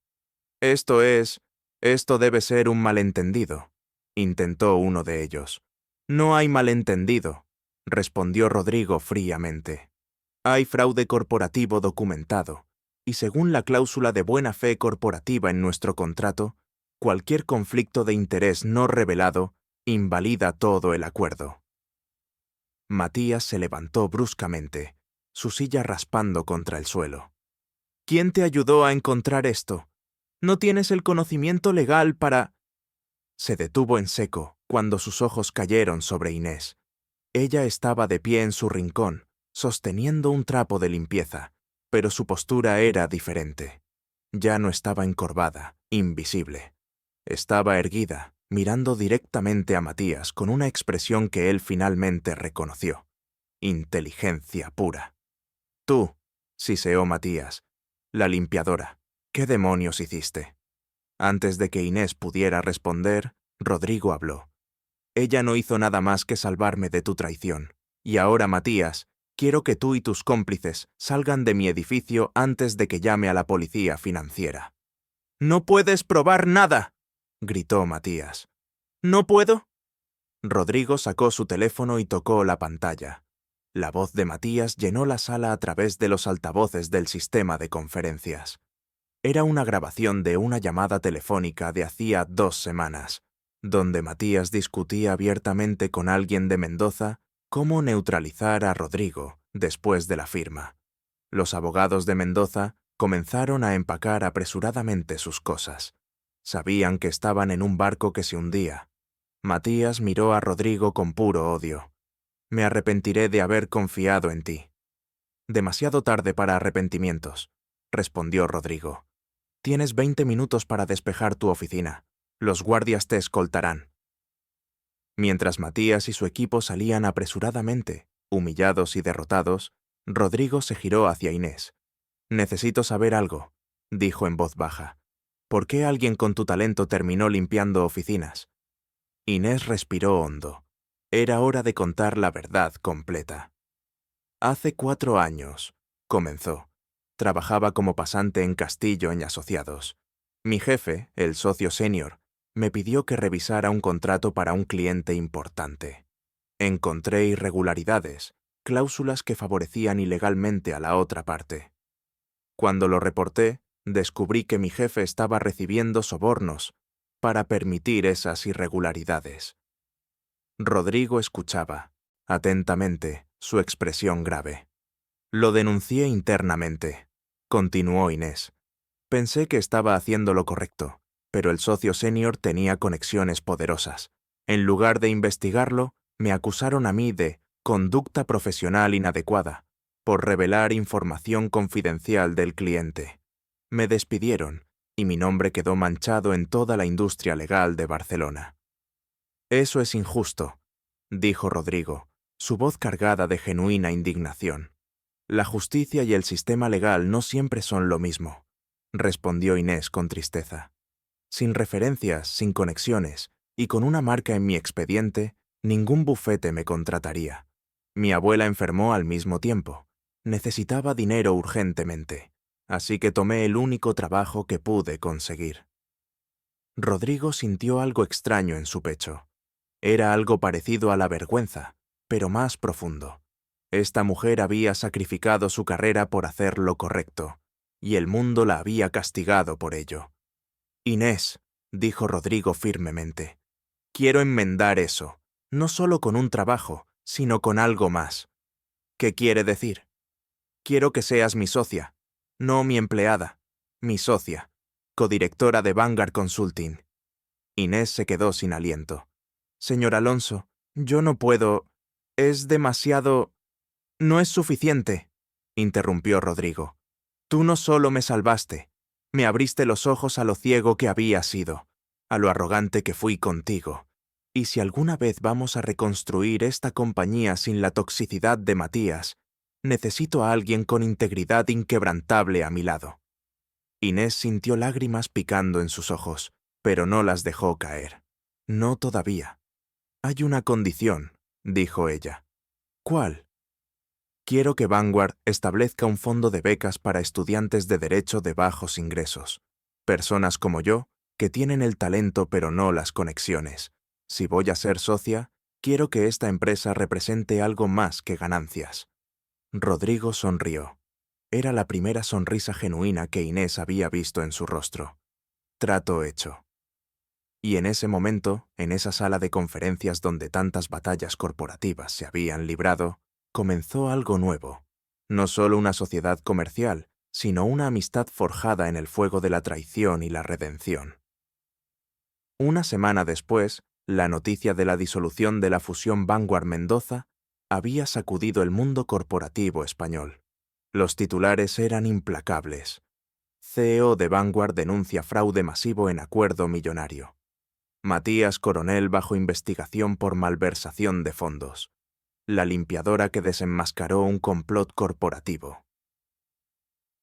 S1: Esto debe ser un malentendido», intentó uno de ellos. «No hay malentendido», respondió Rodrigo fríamente. «Hay fraude corporativo documentado, y según la cláusula de buena fe corporativa en nuestro contrato, cualquier conflicto de interés no revelado invalida todo el acuerdo». Matías se levantó bruscamente, su silla raspando contra el suelo. «¿Quién te ayudó a encontrar esto? ¿No tienes el conocimiento legal para...?» Se detuvo en seco cuando sus ojos cayeron sobre Inés. Ella estaba de pie en su rincón, sosteniendo un trapo de limpieza, pero su postura era diferente. Ya no estaba encorvada, invisible. Estaba erguida, mirando directamente a Matías con una expresión que él finalmente reconoció. Inteligencia pura. «Tú», siseó Matías, «la limpiadora, ¿qué demonios hiciste?». Antes de que Inés pudiera responder, Rodrigo habló. «Ella no hizo nada más que salvarme de tu traición. Y ahora, Matías, quiero que tú y tus cómplices salgan de mi edificio antes de que llame a la policía financiera». «¡No puedes probar nada!», gritó Matías. «¿No puedo?». Rodrigo sacó su teléfono y tocó la pantalla. La voz de Matías llenó la sala a través de los altavoces del sistema de conferencias. Era una grabación de una llamada telefónica de hacía 2 semanas, donde Matías discutía abiertamente con alguien de Mendoza cómo neutralizar a Rodrigo después de la firma. Los abogados de Mendoza comenzaron a empacar apresuradamente sus cosas. Sabían que estaban en un barco que se hundía. Matías miró a Rodrigo con puro odio. «Me arrepentiré de haber confiado en ti». «Demasiado tarde para arrepentimientos», respondió Rodrigo. «Tienes 20 minutos para despejar tu oficina. Los guardias te escoltarán». Mientras Matías y su equipo salían apresuradamente, humillados y derrotados, Rodrigo se giró hacia Inés. «Necesito saber algo», dijo en voz baja. «¿Por qué alguien con tu talento terminó limpiando oficinas?». Inés respiró hondo. Era hora de contar la verdad completa. «Hace 4 años», comenzó. «Trabajaba como pasante en Castillo y Asociados. Mi jefe, el socio senior, me pidió que revisara un contrato para un cliente importante. Encontré irregularidades, cláusulas que favorecían ilegalmente a la otra parte. Cuando lo reporté, descubrí que mi jefe estaba recibiendo sobornos para permitir esas irregularidades. Rodrigo escuchaba, atentamente, su expresión grave. Lo denuncié internamente, continuó Inés. Pensé que estaba haciendo lo correcto, pero el socio senior tenía conexiones poderosas. En lugar de investigarlo, me acusaron a mí de conducta profesional inadecuada, por revelar información confidencial del cliente. Me despidieron, y mi nombre quedó manchado en toda la industria legal de Barcelona. Eso es injusto, dijo Rodrigo, su voz cargada de genuina indignación. La justicia y el sistema legal no siempre son lo mismo, respondió Inés con tristeza. Sin referencias, sin conexiones, y con una marca en mi expediente, ningún bufete me contrataría. Mi abuela enfermó al mismo tiempo. Necesitaba dinero urgentemente, así que tomé el único trabajo que pude conseguir. Rodrigo sintió algo extraño en su pecho. Era algo parecido a la vergüenza, pero más profundo. Esta mujer había sacrificado su carrera por hacer lo correcto, y el mundo la había castigado por ello. Inés, dijo Rodrigo firmemente, quiero enmendar eso, no solo con un trabajo, sino con algo más. ¿Qué quiere decir? Quiero que seas mi socia, no mi empleada, mi socia, codirectora de Vanguard Consulting. Inés se quedó sin aliento. Señor Alonso, yo no puedo. Es demasiado. No es suficiente, interrumpió Rodrigo. Tú no solo me salvaste, me abriste los ojos a lo ciego que había sido, a lo arrogante que fui contigo. Y si alguna vez vamos a reconstruir esta compañía sin la toxicidad de Matías, necesito a alguien con integridad inquebrantable a mi lado. Inés sintió lágrimas picando en sus ojos, pero no las dejó caer. No todavía. Hay una condición, dijo ella. ¿Cuál? Quiero que Vanguard establezca un fondo de becas para estudiantes de derecho de bajos ingresos, personas como yo, que tienen el talento pero no las conexiones. Si voy a ser socia, quiero que esta empresa represente algo más que ganancias. Rodrigo sonrió. Era la primera sonrisa genuina que Inés había visto en su rostro. Trato hecho. Y en ese momento, en esa sala de conferencias donde tantas batallas corporativas se habían librado, comenzó algo nuevo. No solo una sociedad comercial, sino una amistad forjada en el fuego de la traición y la redención. Una semana después, la noticia de la disolución de la fusión Vanguard-Mendoza había sacudido el mundo corporativo español. Los titulares eran implacables. CEO de Vanguard denuncia fraude masivo en acuerdo millonario. Matías Coronel bajo investigación por malversación de fondos. La limpiadora que desenmascaró un complot corporativo.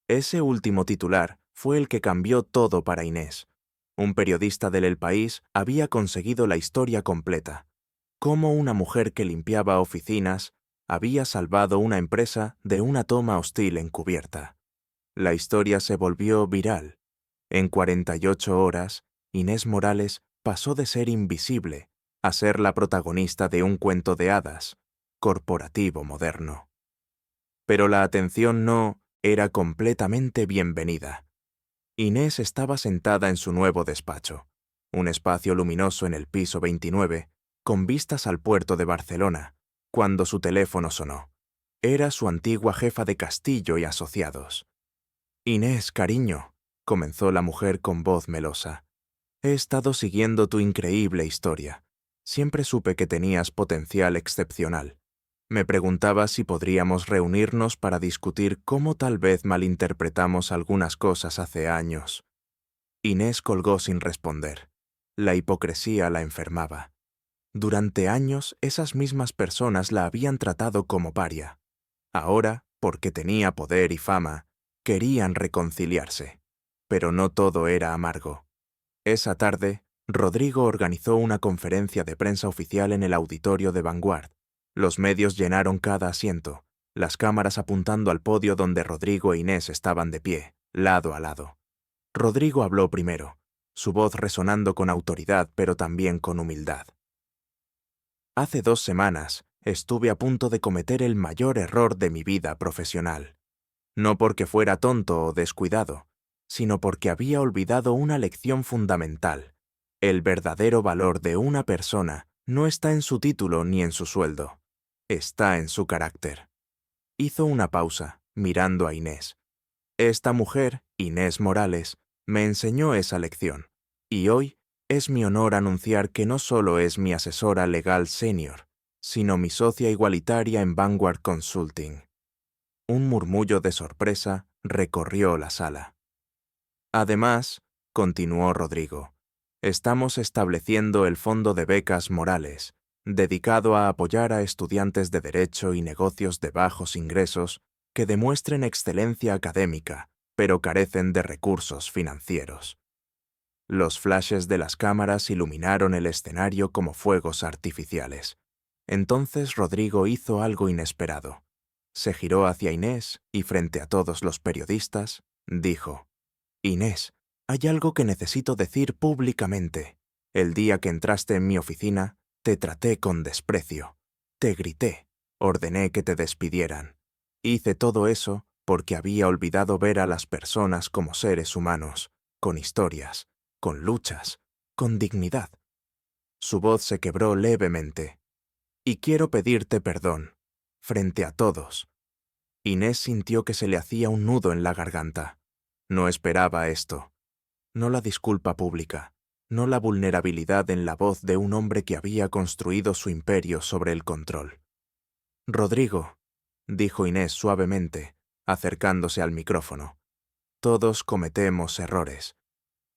S1: Ese último titular fue el que cambió todo para Inés. Un periodista del El País había conseguido la historia completa. Cómo una mujer que limpiaba oficinas había salvado una empresa de una toma hostil encubierta. La historia se volvió viral. En 48 horas, Inés Morales pasó de ser invisible a ser la protagonista de un cuento de hadas, corporativo moderno. Pero la atención no era completamente bienvenida. Inés estaba sentada en su nuevo despacho, un espacio luminoso en el piso 29, con vistas al puerto de Barcelona, cuando su teléfono sonó. Era su antigua jefa de Castillo y Asociados. Inés, cariño, comenzó la mujer con voz melosa. He estado siguiendo tu increíble historia. Siempre supe que tenías potencial excepcional. Me preguntaba si podríamos reunirnos para discutir cómo tal vez malinterpretamos algunas cosas hace años. Inés colgó sin responder. La hipocresía la enfermaba. Durante años, esas mismas personas la habían tratado como paria. Ahora, porque tenía poder y fama, querían reconciliarse. Pero no todo era amargo. Esa tarde, Rodrigo organizó una conferencia de prensa oficial en el auditorio de Vanguard. Los medios llenaron cada asiento, las cámaras apuntando al podio donde Rodrigo e Inés estaban de pie, lado a lado. Rodrigo habló primero. su voz resonando con autoridad pero también con humildad. Hace 2 semanas estuve a punto de cometer el mayor error de mi vida profesional. No porque fuera tonto o descuidado, sino porque había olvidado una lección fundamental. El verdadero valor de una persona no está en su título ni en su sueldo. Está en su carácter. Hizo una pausa, mirando a Inés. Esta mujer, Inés Morales, me enseñó esa lección, y hoy es mi honor anunciar que no solo es mi asesora legal senior, sino mi socia igualitaria en Vanguard Consulting. Un murmullo de sorpresa recorrió la sala. Además, continuó Rodrigo, estamos estableciendo el Fondo de Becas Morales, dedicado a apoyar a estudiantes de Derecho y negocios de bajos ingresos que demuestren excelencia académica, pero carecen de recursos financieros. Los flashes de las cámaras iluminaron el escenario como fuegos artificiales. Entonces Rodrigo hizo algo inesperado. Se giró hacia Inés y, frente a todos los periodistas, dijo: «Inés, hay algo que necesito decir públicamente. El día que entraste en mi oficina, te traté con desprecio. Te grité, ordené que te despidieran. Hice todo eso porque había olvidado ver a las personas como seres humanos, con historias, con luchas, con dignidad». Su voz se quebró levemente. «Y quiero pedirte perdón, frente a todos». Inés sintió que se le hacía un nudo en la garganta. No esperaba esto. No la disculpa pública, no la vulnerabilidad en la voz de un hombre que había construido su imperio sobre el control. «Rodrigo», dijo Inés suavemente, acercándose al micrófono, «todos cometemos errores.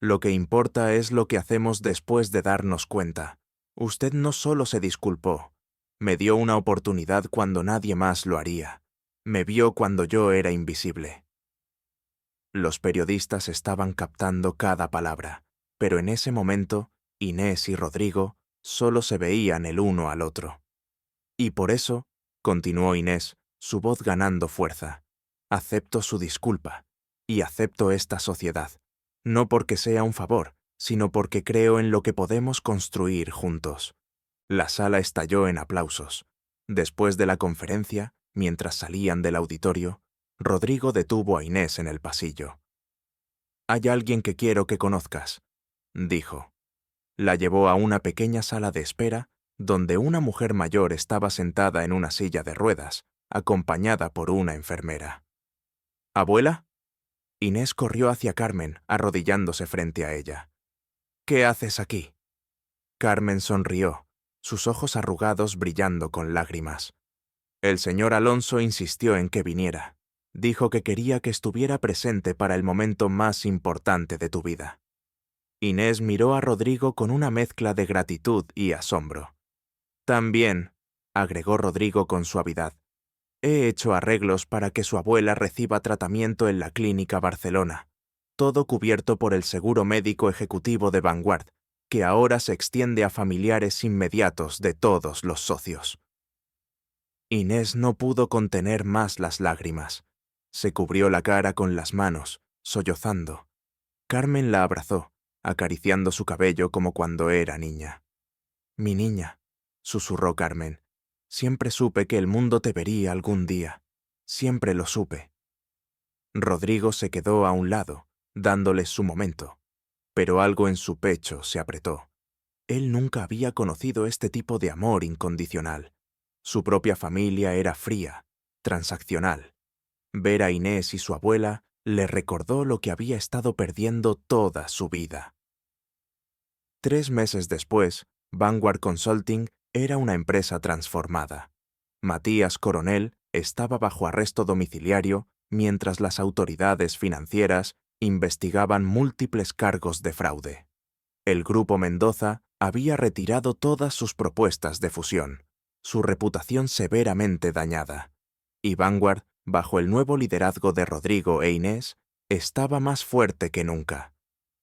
S1: Lo que importa es lo que hacemos después de darnos cuenta. Usted no solo se disculpó, me dio una oportunidad cuando nadie más lo haría. Me vio cuando yo era invisible». Los periodistas estaban captando cada palabra, pero en ese momento, Inés y Rodrigo solo se veían el uno al otro. «Y por eso», continuó Inés, su voz ganando fuerza, «acepto su disculpa, y acepto esta sociedad, no porque sea un favor, sino porque creo en lo que podemos construir juntos». La sala estalló en aplausos. Después de la conferencia, mientras salían del auditorio, Rodrigo detuvo a Inés en el pasillo. «Hay alguien que quiero que conozcas», dijo. La llevó a una pequeña sala de espera donde una mujer mayor estaba sentada en una silla de ruedas, acompañada por una enfermera. «¿Abuela?» Inés corrió hacia Carmen, arrodillándose frente a ella. «¿Qué haces aquí?» Carmen sonrió, sus ojos arrugados brillando con lágrimas. «El señor Alonso insistió en que viniera. Dijo que quería que estuviera presente para el momento más importante de tu vida». Inés miró a Rodrigo con una mezcla de gratitud y asombro. «También», agregó Rodrigo con suavidad, «he hecho arreglos para que su abuela reciba tratamiento en la Clínica Barcelona, todo cubierto por el seguro médico ejecutivo de Vanguard, que ahora se extiende a familiares inmediatos de todos los socios». Inés no pudo contener más las lágrimas. Se cubrió la cara con las manos, sollozando. Carmen la abrazó, acariciando su cabello como cuando era niña. «Mi niña», susurró Carmen, «siempre supe que el mundo te vería algún día. Siempre lo supe». Rodrigo se quedó a un lado, dándoles su momento, pero algo en su pecho se apretó. Él nunca había conocido este tipo de amor incondicional. Su propia familia era fría, transaccional. Ver a Inés y su abuela le recordó lo que había estado perdiendo toda su vida. 3 meses después, Vanguard Consulting era una empresa transformada. Matías Coronel estaba bajo arresto domiciliario mientras las autoridades financieras investigaban múltiples cargos de fraude. El Grupo Mendoza había retirado todas sus propuestas de fusión, su reputación severamente dañada, y Vanguard, bajo el nuevo liderazgo de Rodrigo e Inés, estaba más fuerte que nunca.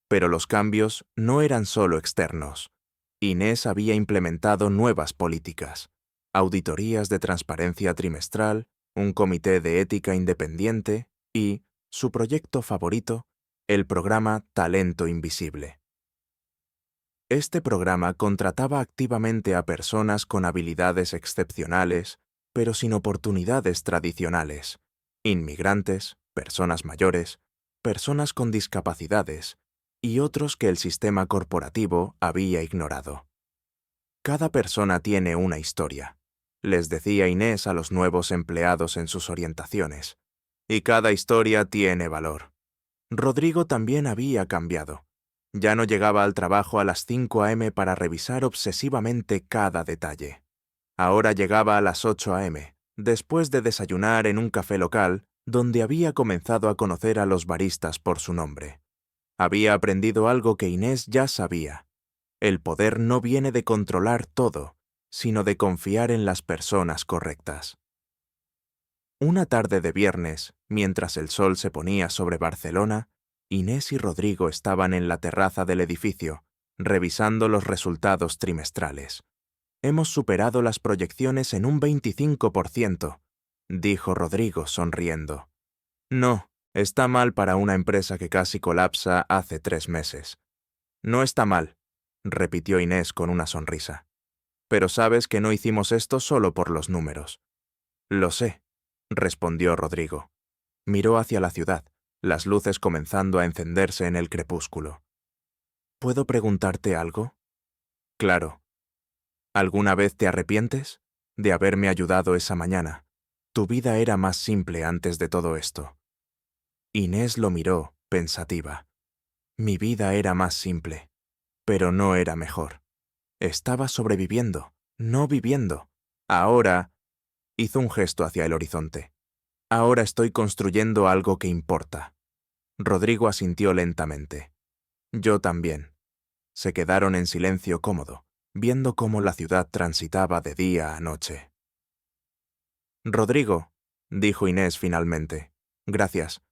S1: Pero los cambios no eran solo externos. Inés había implementado nuevas políticas, auditorías de transparencia trimestral, un comité de ética independiente y, su proyecto favorito, el programa Talento Invisible. Este programa contrataba activamente a personas con habilidades excepcionales, pero sin oportunidades tradicionales, inmigrantes, personas mayores, personas con discapacidades y otros que el sistema corporativo había ignorado. Cada persona tiene una historia, les decía Inés a los nuevos empleados en sus orientaciones, y cada historia tiene valor. Rodrigo también había cambiado. Ya no llegaba al trabajo a las 5 a.m. para revisar obsesivamente cada detalle. Ahora llegaba a las 8 a.m., después de desayunar en un café local donde había comenzado a conocer a los baristas por su nombre. Había aprendido algo que Inés ya sabía. El poder no viene de controlar todo, sino de confiar en las personas correctas. Una tarde de viernes, mientras el sol se ponía sobre Barcelona, Inés y Rodrigo estaban en la terraza del edificio, revisando los resultados trimestrales. «Hemos superado las proyecciones en un 25%, dijo Rodrigo sonriendo. «No, está mal para una empresa que casi colapsa hace 3 meses». «No está mal», repitió Inés con una sonrisa. «Pero sabes que no hicimos esto solo por los números». «Lo sé», respondió Rodrigo. Miró hacia la ciudad, las luces comenzando a encenderse en el crepúsculo. «¿Puedo preguntarte algo?» «Claro». «¿Alguna vez te arrepientes de haberme ayudado esa mañana? Tu vida era más simple antes de todo esto». Inés lo miró, pensativa. «Mi vida era más simple, pero no era mejor. Estaba sobreviviendo, no viviendo. Ahora...» Hizo un gesto hacia el horizonte. «Ahora estoy construyendo algo que importa». Rodrigo asintió lentamente. «Yo también». Se quedaron en silencio cómodo, viendo cómo la ciudad transitaba de día a noche. «Rodrigo», dijo Inés finalmente, «gracias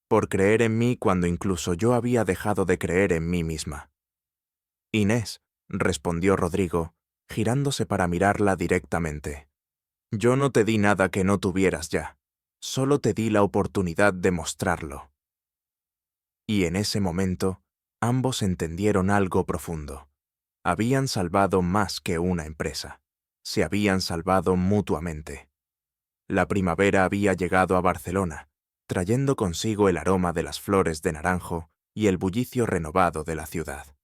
S1: por creer en mí cuando incluso yo había dejado de creer en mí misma». «Inés», respondió Rodrigo, girándose para mirarla directamente. «Yo no te di nada que no tuvieras ya. Solo te di la oportunidad de mostrarlo». Y en ese momento, ambos entendieron algo profundo. Habían salvado más que una empresa. Se habían salvado mutuamente. La primavera había llegado a Barcelona, trayendo consigo el aroma de las flores de naranjo y el bullicio renovado de la ciudad.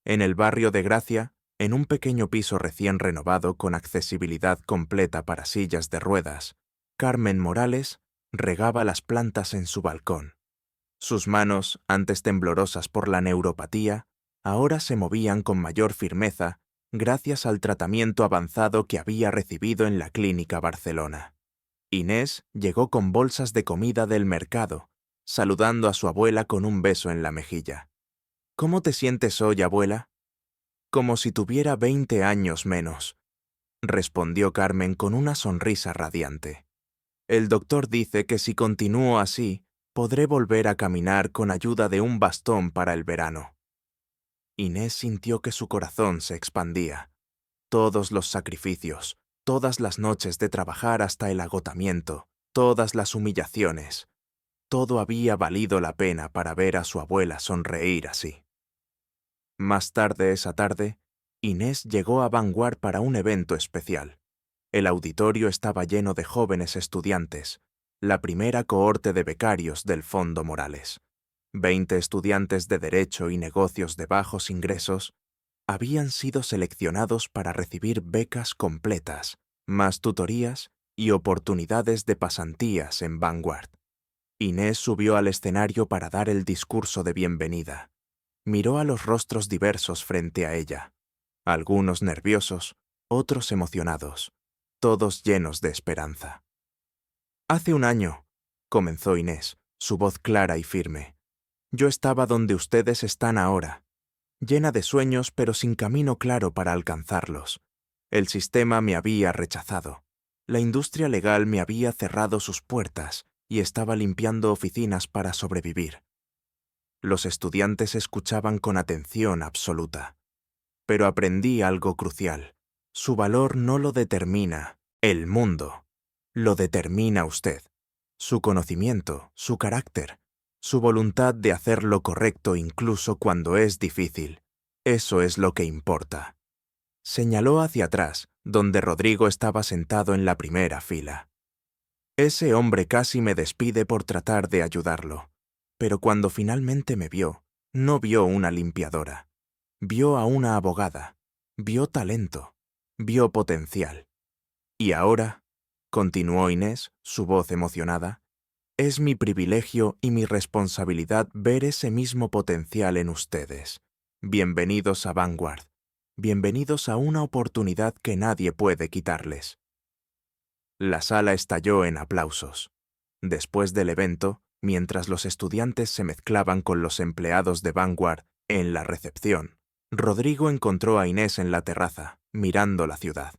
S1: En el barrio de Gracia, en un pequeño piso recién renovado con accesibilidad completa para sillas de ruedas, Carmen Morales regaba las plantas en su balcón. Sus manos, antes temblorosas por la neuropatía, ahora se movían con mayor firmeza gracias al tratamiento avanzado que había recibido en la Clínica Barcelona. Inés llegó con bolsas de comida del mercado, saludando a su abuela con un beso en la mejilla. «¿Cómo te sientes hoy, abuela?» «Como si tuviera 20 años menos», respondió Carmen con una sonrisa radiante. «El doctor dice que si continúo así, podré volver a caminar con ayuda de un bastón para el verano». Inés sintió que su corazón se expandía. Todos los sacrificios, todas las noches de trabajar hasta el agotamiento, todas las humillaciones, todo había valido la pena para ver a su abuela sonreír así. Más tarde esa tarde, Inés llegó a Vanguard para un evento especial. El auditorio estaba lleno de jóvenes estudiantes, la primera cohorte de becarios del Fondo Morales. 20 estudiantes de Derecho y Negocios de bajos ingresos habían sido seleccionados para recibir becas completas, más tutorías y oportunidades de pasantías en Vanguard. Inés subió al escenario para dar el discurso de bienvenida. Miró a los rostros diversos frente a ella, algunos nerviosos, otros emocionados, todos llenos de esperanza. «Hace un año», comenzó Inés, su voz clara y firme, «yo estaba donde ustedes están ahora, llena de sueños pero sin camino claro para alcanzarlos. El sistema me había rechazado. La industria legal me había cerrado sus puertas y estaba limpiando oficinas para sobrevivir». Los estudiantes escuchaban con atención absoluta. Pero aprendí algo crucial. Su valor no lo determina el mundo. Lo determina usted. Su conocimiento, su carácter, su voluntad de hacer lo correcto incluso cuando es difícil. Eso es lo que importa. Señaló hacia atrás, donde Rodrigo estaba sentado en la primera fila. Ese hombre casi me despide por tratar de ayudarlo, pero cuando finalmente me vio, no vio una limpiadora. Vio a una abogada, vio talento, vio potencial. Y ahora, continuó Inés, su voz emocionada, es mi privilegio y mi responsabilidad ver ese mismo potencial en ustedes. Bienvenidos a Vanguard. Bienvenidos a una oportunidad que nadie puede quitarles. La sala estalló en aplausos. Después del evento, mientras los estudiantes se mezclaban con los empleados de Vanguard en la recepción, Rodrigo encontró a Inés en la terraza, mirando la ciudad.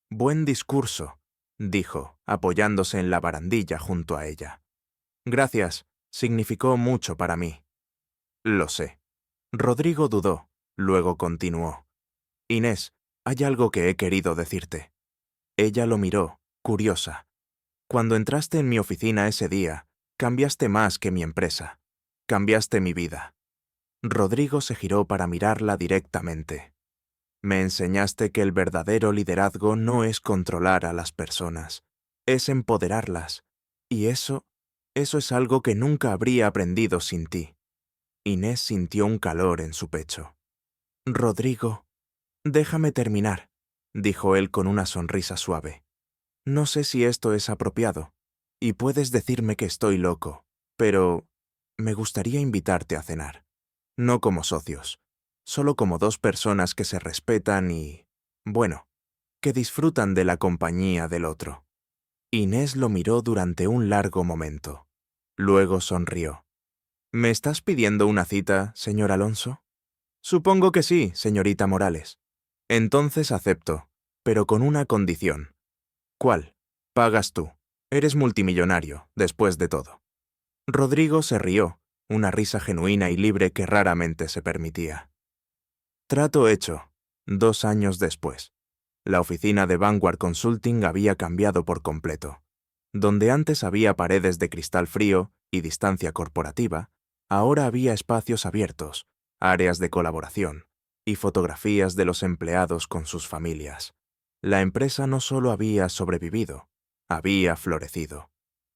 S1: «Buen discurso», dijo, apoyándose en la barandilla junto a ella. «Gracias, significó mucho para mí». «Lo sé». Rodrigo dudó, luego continuó. «Inés, hay algo que he querido decirte». Ella lo miró, curiosa. «Cuando entraste en mi oficina ese día, cambiaste más que mi empresa. Cambiaste mi vida». Rodrigo se giró para mirarla directamente. «Me enseñaste que el verdadero liderazgo no es controlar a las personas, es empoderarlas. Y eso es algo que nunca habría aprendido sin ti». Inés sintió un calor en su pecho. «Rodrigo, déjame terminar», dijo él con una sonrisa suave. «No sé si esto es apropiado, y puedes decirme que estoy loco, pero me gustaría invitarte a cenar. No como socios, solo como dos personas que se respetan y, bueno, que disfrutan de la compañía del otro». Inés lo miró durante un largo momento. Luego sonrió. «¿Me estás pidiendo una cita, señor Alonso?» «Supongo que sí, señorita Morales». «Entonces acepto, pero con una condición». «¿Cuál?» «Pagas tú. Eres multimillonario, después de todo». Rodrigo se rió, una risa genuina y libre que raramente se permitía. Trato hecho. 2 años después. La oficina de Vanguard Consulting había cambiado por completo. Donde antes había paredes de cristal frío y distancia corporativa, ahora había espacios abiertos, áreas de colaboración y fotografías de los empleados con sus familias. La empresa no solo había sobrevivido, había florecido.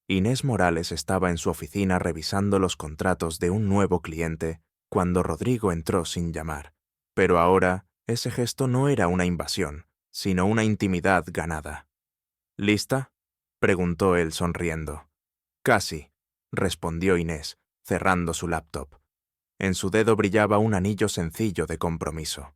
S1: Inés Morales estaba en su oficina revisando los contratos de un nuevo cliente cuando Rodrigo entró sin llamar. Pero ahora, ese gesto no era una invasión, sino una intimidad ganada. «¿Lista?», preguntó él sonriendo. «Casi», respondió Inés, cerrando su laptop. En su dedo brillaba un anillo sencillo de compromiso.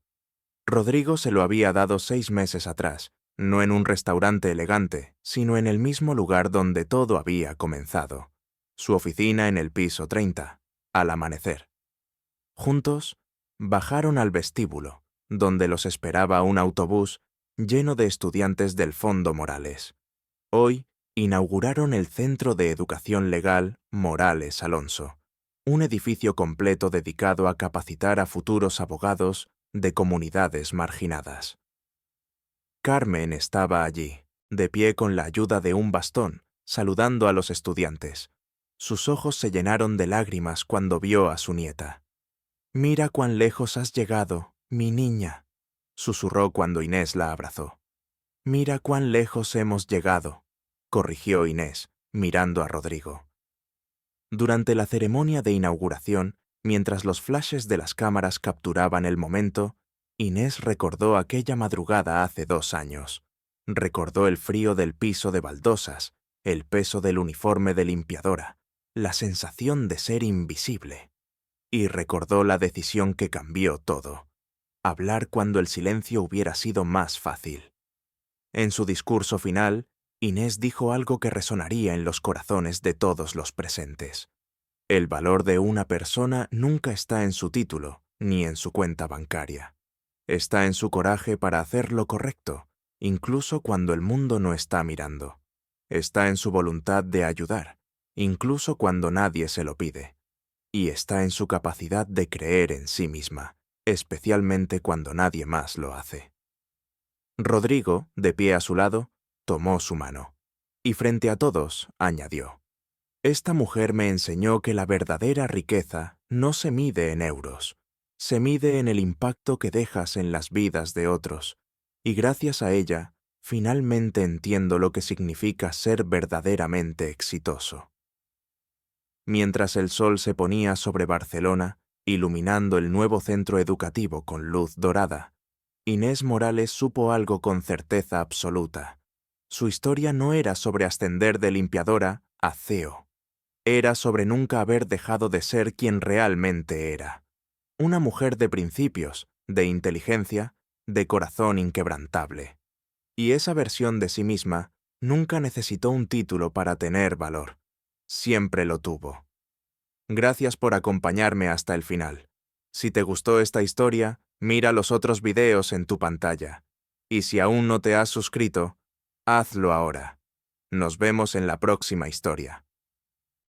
S1: Rodrigo se lo había dado 6 meses atrás, no en un restaurante elegante, sino en el mismo lugar donde todo había comenzado. Su oficina en el piso 30, al amanecer. Juntos, bajaron al vestíbulo, donde los esperaba un autobús lleno de estudiantes del Fondo Morales. Hoy inauguraron el Centro de Educación Legal Morales Alonso, un edificio completo dedicado a capacitar a futuros abogados de comunidades marginadas. Carmen estaba allí, de pie con la ayuda de un bastón, saludando a los estudiantes. Sus ojos se llenaron de lágrimas cuando vio a su nieta. «Mira cuán lejos has llegado, mi niña», susurró cuando Inés la abrazó. «Mira cuán lejos hemos llegado», corrigió Inés, mirando a Rodrigo. Durante la ceremonia de inauguración, mientras los flashes de las cámaras capturaban el momento, Inés recordó aquella madrugada hace 2 años. Recordó el frío del piso de baldosas, el peso del uniforme de limpiadora, la sensación de ser invisible. Y recordó la decisión que cambió todo: hablar cuando el silencio hubiera sido más fácil. En su discurso final, Inés dijo algo que resonaría en los corazones de todos los presentes. El valor de una persona nunca está en su título ni en su cuenta bancaria. Está en su coraje para hacer lo correcto, incluso cuando el mundo no está mirando. Está en su voluntad de ayudar, incluso cuando nadie se lo pide. Y está en su capacidad de creer en sí misma, especialmente cuando nadie más lo hace. Rodrigo, de pie a su lado, tomó su mano. Y frente a todos, añadió: «Esta mujer me enseñó que la verdadera riqueza no se mide en euros, se mide en el impacto que dejas en las vidas de otros, y gracias a ella, finalmente entiendo lo que significa ser verdaderamente exitoso. Mientras el sol se ponía sobre Barcelona, iluminando el nuevo centro educativo con luz dorada, Inés Morales supo algo con certeza absoluta. Su historia no era sobre ascender de limpiadora a CEO. Era sobre nunca haber dejado de ser quien realmente era. Una mujer de principios, de inteligencia, de corazón inquebrantable. Y esa versión de sí misma nunca necesitó un título para tener valor. Siempre lo tuvo. Gracias por acompañarme hasta el final. Si te gustó esta historia, mira los otros videos en tu pantalla. Y si aún no te has suscrito, hazlo ahora. Nos vemos en la próxima historia.